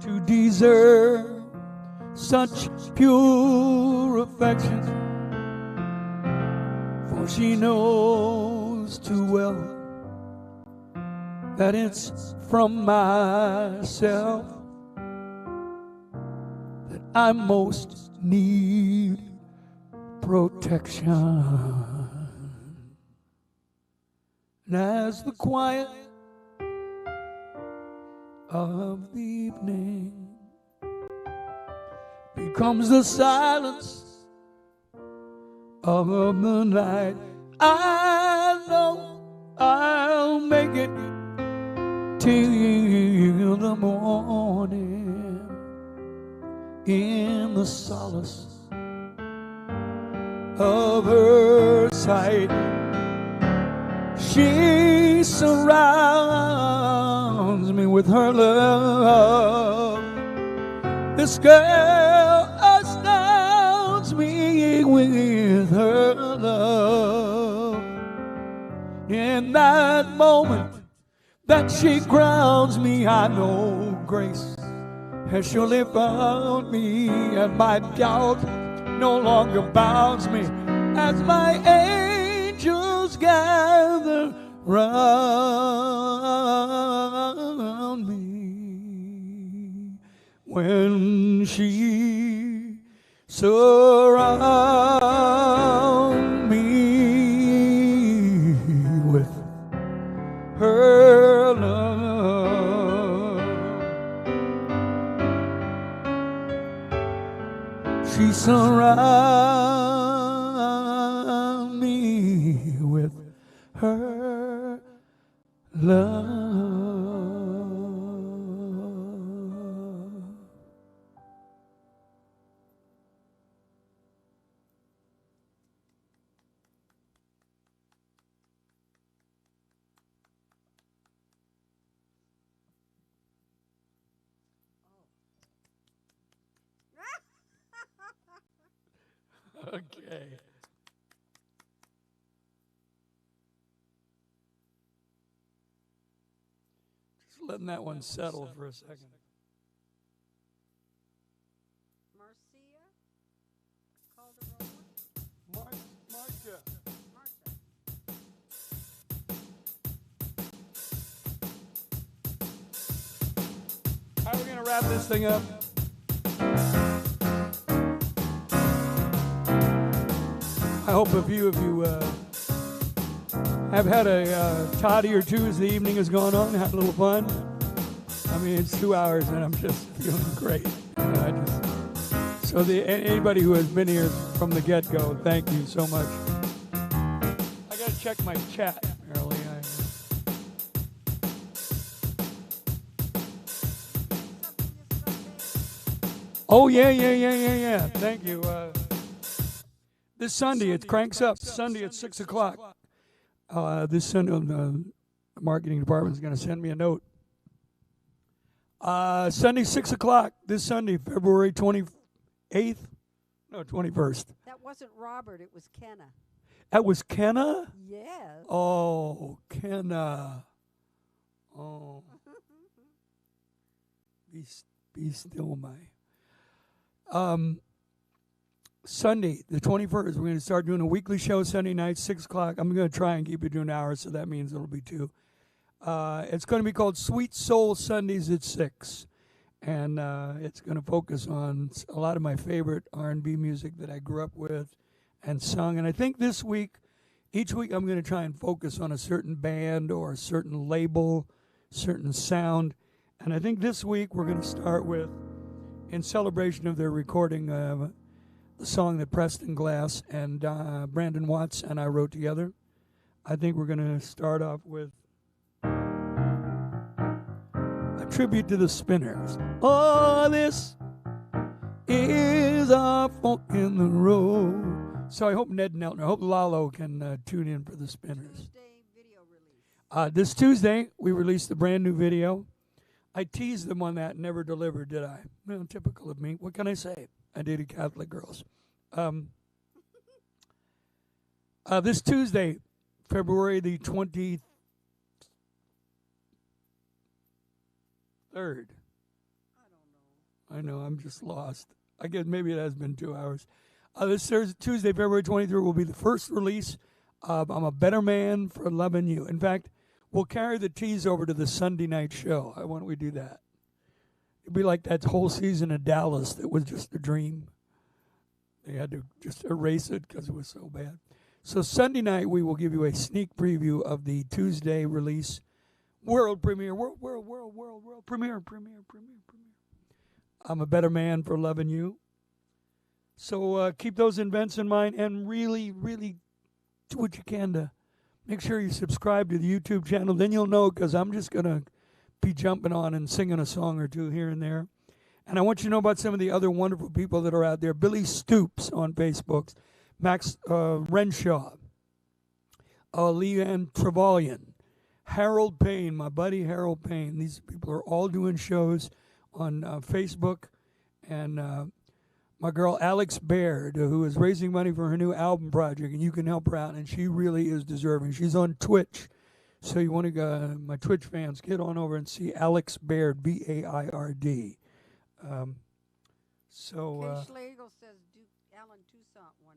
to deserve such pure affection. For she knows too well that it's from myself that I most need protection. And as the quiet of the evening becomes the silence of the night, I know I'll make it till the morning in the solace of her sight. She surrounds me with her love. This girl astounds me with her love. In that moment that she crowns me, I know grace has surely found me, and my doubt no longer bounds me as my angels gather round me. When she surrounds me with her love, she surrounds me with her love. Okay. Just letting that one settle for a second. Marcia Calderon. Marcia. Marcia. How are we going to wrap this thing up? I hope a few of you have had a toddy or two as the evening has gone on, had a little fun. I mean, it's 2 hours and I'm just feeling great. So anybody who has been here from the get-go, thank you so much. I got to check my chat early. Oh, yeah. Thank you. This Sunday, it cranks up. Sunday at 6 o'clock. This Sunday, the marketing department is going to send me a note. Sunday, 6 o'clock. This Sunday, February 28th. No, 21st. That wasn't Robert. It was Kenna. That was Kenna? Yes. Oh, Kenna. Oh. Be still, my. Sunday, the 21st, we're going to start doing a weekly show Sunday night, 6 o'clock. I'm going to try and keep it to an hour, so that means it'll be 2. It's going to be called Sweet Soul Sundays at 6. And it's going to focus on a lot of my favorite R&B music that I grew up with and sung. And I think this week, each week I'm going to try and focus on a certain band or a certain label, certain sound. And I think this week we're going to start with, in celebration of their recording the song that Preston Glass and Brandon Watts and I wrote together, I think we're going to start off with a tribute to the Spinners. Oh, this is our fork in the road. So I hope Ned Nelton, I hope Lalo can tune in for the Spinners. Tuesday video release. This Tuesday, we released a brand new video. I teased them on that and never delivered, did I? Well, typical of me. What can I say? I dated Catholic girls. This Tuesday, February the 23rd. I know, I'm just lost. I guess maybe it has been 2 hours. This Tuesday, February 23rd, will be the first release of I'm a Better Man for Loving You. In fact, we'll carry the tease over to the Sunday night show. Why don't we do that? It'd be like that whole season of Dallas that was just a dream. They had to just erase it because it was so bad. So Sunday night, we will give you a sneak preview of the Tuesday release, world premiere. I'm a Better Man for Loving You. So keep those events in mind and really, really do what you can to make sure you subscribe to the YouTube channel. Then you'll know, because I'm just going to be jumping on and singing a song or two here and there. And I want you to know about some of the other wonderful people that are out there. Billy Stoops on Facebook, Max Renshaw, Leanne Trevelyan, Harold Payne, my buddy Harold Payne. These people are all doing shows on Facebook. And my girl Alex Baird, who is raising money for her new album project, and you can help her out, and she really is deserving. She's on Twitch. So you want to go, my Twitch fans, get on over and see Alex Baird, Baird. Kay Schlegel says do Alan Toussaint one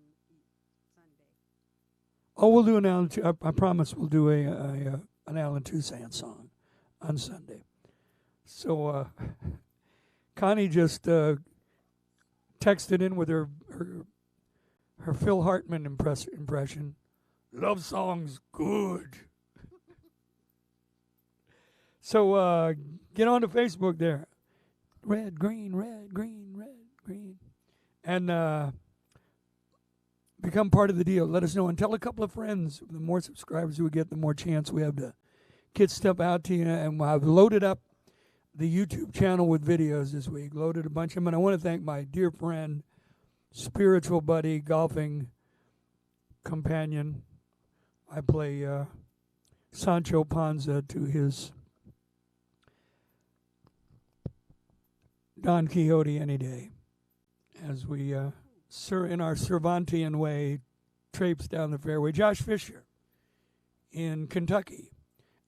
Sunday. Oh, we'll do an Alan. I promise we'll do an Alan Toussaint song on Sunday. So Connie just texted in with her Phil Hartman impression. Love songs, good. So get on to Facebook there. Red, green, red, green, red, green. And become part of the deal. Let us know and tell a couple of friends. The more subscribers we get, the more chance we have to get stuff out to you. And I've loaded up the YouTube channel with videos this week. Loaded a bunch of them. And I want to thank my dear friend, spiritual buddy, golfing companion. I play Sancho Panza to his Don Quixote any day, as we, in our Cervantian way, traipse down the fairway. Josh Fisher in Kentucky.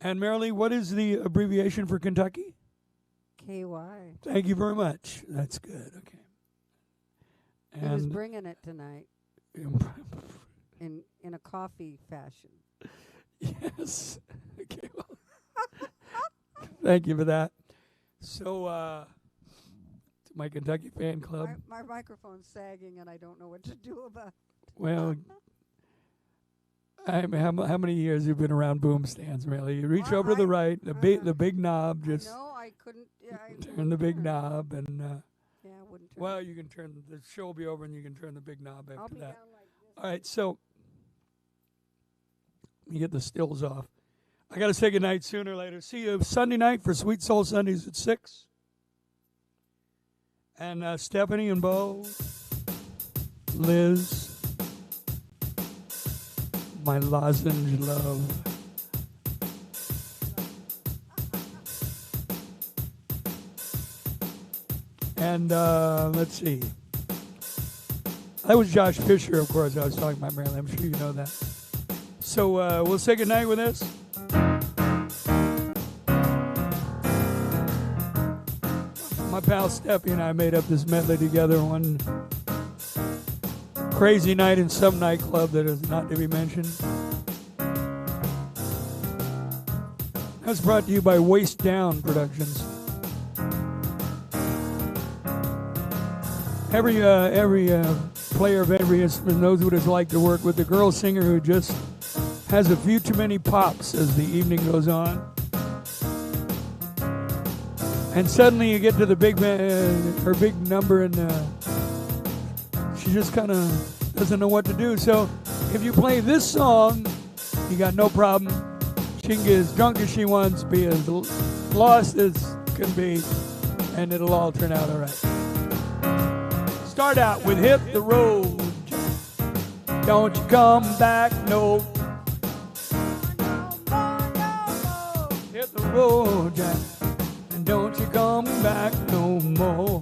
And Marilee, what is the abbreviation for Kentucky? KY. Thank you very much. That's good. Okay. He was bringing it tonight in a coffee fashion. Yes. Okay. Well, thank you for that. So, my Kentucky fan club. My microphone's sagging, and I don't know what to do about it. Well, how many years have you been around boom stands, really? You reach over to the right, the big knob. Just no, I couldn't. Turn the big knob, and yeah, I wouldn't turn. Well, you can turn the show will be over, and you can turn the big knob after I'll be that. down like this. All right, so let me get the stills off. I got to say goodnight sooner or later. See you Sunday night for Sweet Soul Sundays at 6. And Stephanie and Bo, Liz, my lozenge love. And let's see. That was Josh Fisher, of course. I was talking about Marilyn. I'm sure you know that. So we'll say goodnight with this. My pal Steffi and I made up this medley together one crazy night in some nightclub that is not to be mentioned. That's brought to you by Waist Down Productions. Every player of every instrument knows what it's like to work with a girl singer who just has a few too many pops as the evening goes on. And suddenly you get to the her big number, and she just kind of doesn't know what to do. So if you play this song, you got no problem. She can get as drunk as she wants, be as lost as can be, and it'll all turn out all right. Start out with Hit the Road. Don't you come back, no. Hit the road, Jack. And don't you come back no more.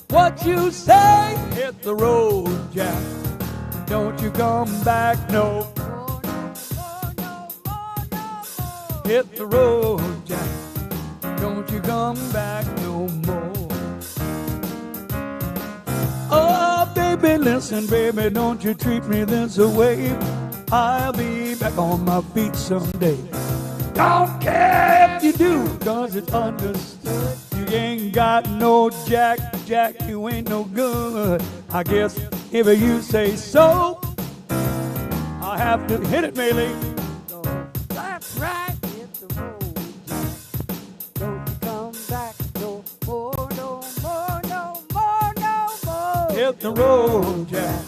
What you say? Hit the road, Jack. Don't you come back no. Hit the road, Jack. Don't you come back no more. Oh, baby, listen, baby, don't you treat me this way. I'll be back on my feet someday. Don't care if you do, cause it's understood. You ain't got no jack, Jack, you ain't no good. I guess if you say so, I'll have to hit it, Maylee. That's right, hit the road, Jack. Don't you come back no more, no more, no more, no more. Hit the road, Jack.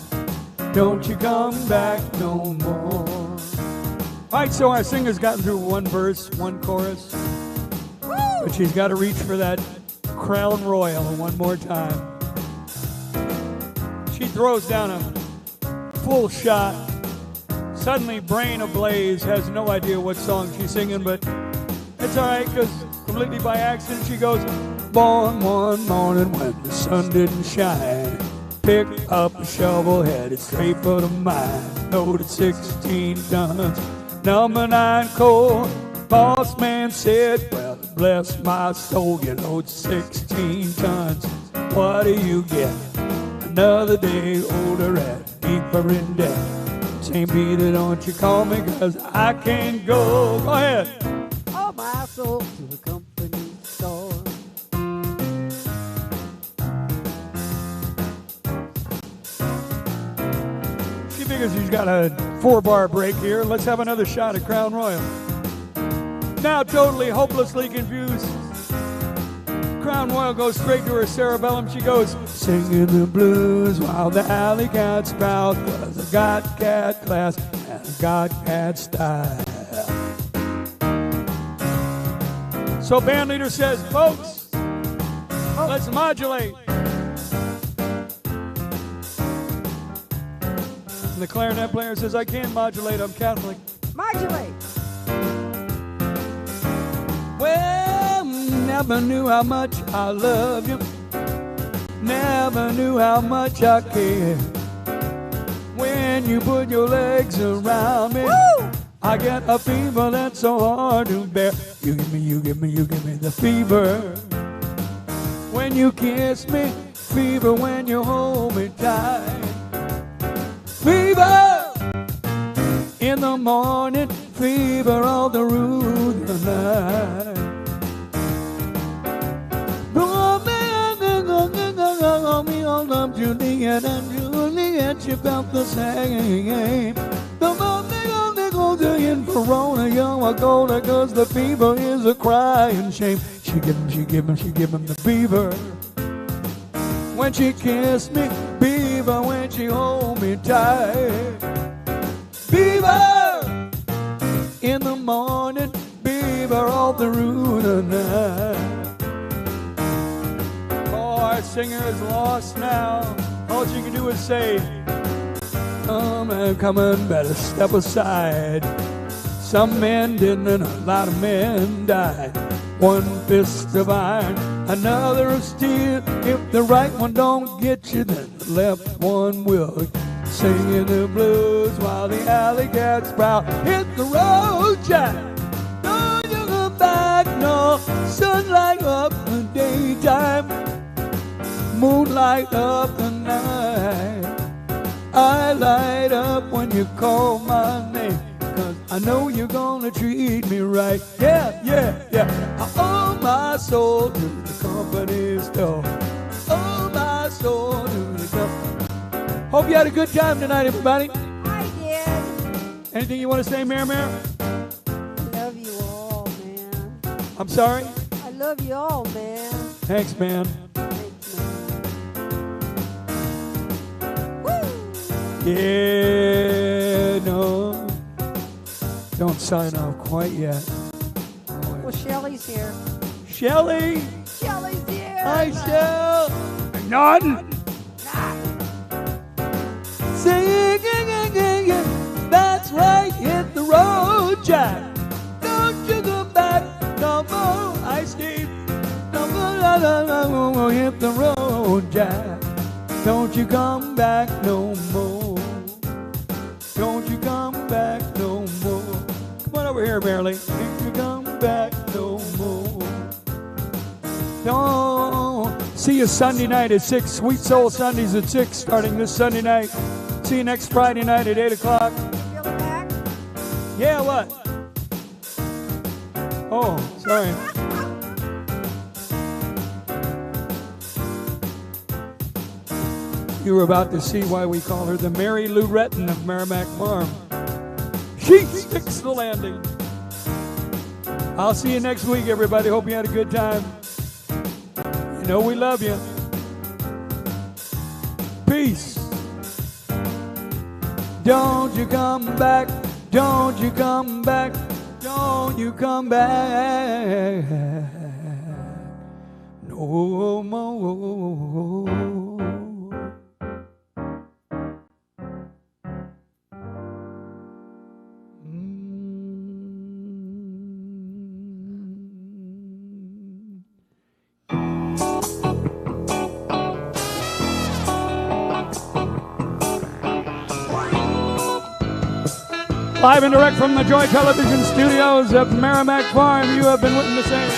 Don't you come back no more. All right, so our singer's gotten through one verse, one chorus. Woo! But she's got to reach for that Crown Royal one more time. She throws down a full shot. Suddenly, brain ablaze, has no idea what song she's singing, but it's all right, because completely by accident, she goes, born one morning when the sun didn't shine. Picked up a shovel, headed straight for the mine. Loaded 16 tons, number 9 coal. Boss man said, well, bless my soul, you load 16 tons. What do you get? Another day older and deeper in debt. St. Peter, don't you call me, cause I can't go. Go ahead. All my soul to the company store. She figures he's got a 4-bar break here. Let's have another shot at Crown Royal. Now totally hopelessly confused, Crown Royal goes straight to her cerebellum. She goes, singing the blues while the alley cats sprout, cause I got cat class and I got cat style. So band leader says, folks, let's modulate. And the clarinet player says, I can't modulate, I'm Catholic. Modulate. Well, never knew how much I love you. Never knew how much I care. When you put your legs around me, woo! I get a fever that's so hard to bear. You give me, you give me, you give me the fever. When you kiss me, fever when you hold me tight. Fever in the morning, fever all through the night. Juliet and Juliet, she felt the same. The morning they go to in Corona, young or colder, cause the fever is a crying shame. She give him, she give him, she give him the fever. When she kissed me, fever when she hold me tight. Fever in the morning, fever all through the night. Oh, our singer is lost now. All she can do is say, come and come and better step aside. Some men didn't and a lot of men died. One fist of iron, another of steel. If the right one don't get you, then the left one will. Singing the blues while the alley cats prowl. Hit the road, Jack. Don't you come back, no. Sunlight up the daytime, moonlight up the night. I light up when you call my name, cause I know you're gonna treat me right. Yeah, yeah, yeah. I owe my soul to the company store. Oh, my soul to the company. Hope you had a good time tonight, everybody. I did. Anything you want to say, Mare Mare? I love you all, man. I'm sorry? I love you all, man. Thanks, man. Thanks, man. Woo! Yeah, no. Don't sign off quite yet. Well, Shelly's here. Shelly! Shelly's here. Hi, Shell! Nodding! Singing, that's right, hit the road, Jack. Don't you go back no more, Ice Steve. Don't go, hit the road, Jack. Don't you come back no more. Don't you come back no more. Come on over here, Marilyn. Don't you come back no more. Don't. See you Sunday night at 6. Sweet Soul Sundays at 6, starting this Sunday night. See you next Friday night at 8 o'clock. Feel it back? Yeah, what? Oh, sorry. You were about to see why we call her the Mary Lou Retton of Merrimack Farm. She sticks the landing. I'll see you next week, everybody. Hope you had a good time. You know we love you. Peace. Don't you come back. Don't you come back. Don't you come back. No more. Live and direct from the Joy Television Studios at Merrimack Farm, you have been witnessing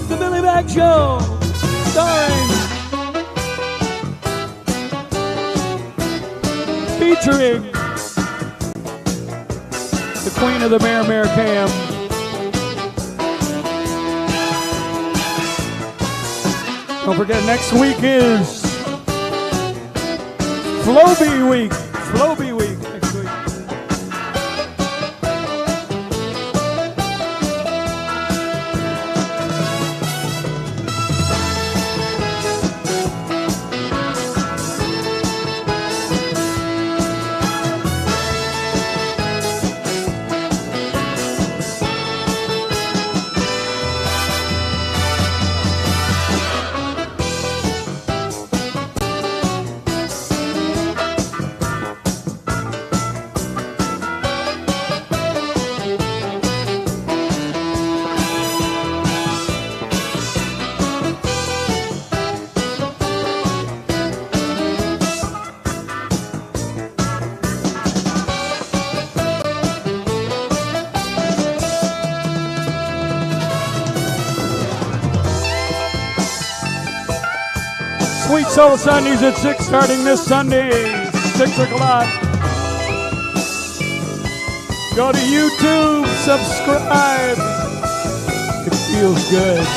The Billy Mack Show, starring, featuring the Queen of the Mare Cam. Don't forget, next week is Floby Week. Floby Week next week. Sweet Soul Sundays at 6, starting this Sunday, 6 o'clock. Go to YouTube, subscribe. It feels good.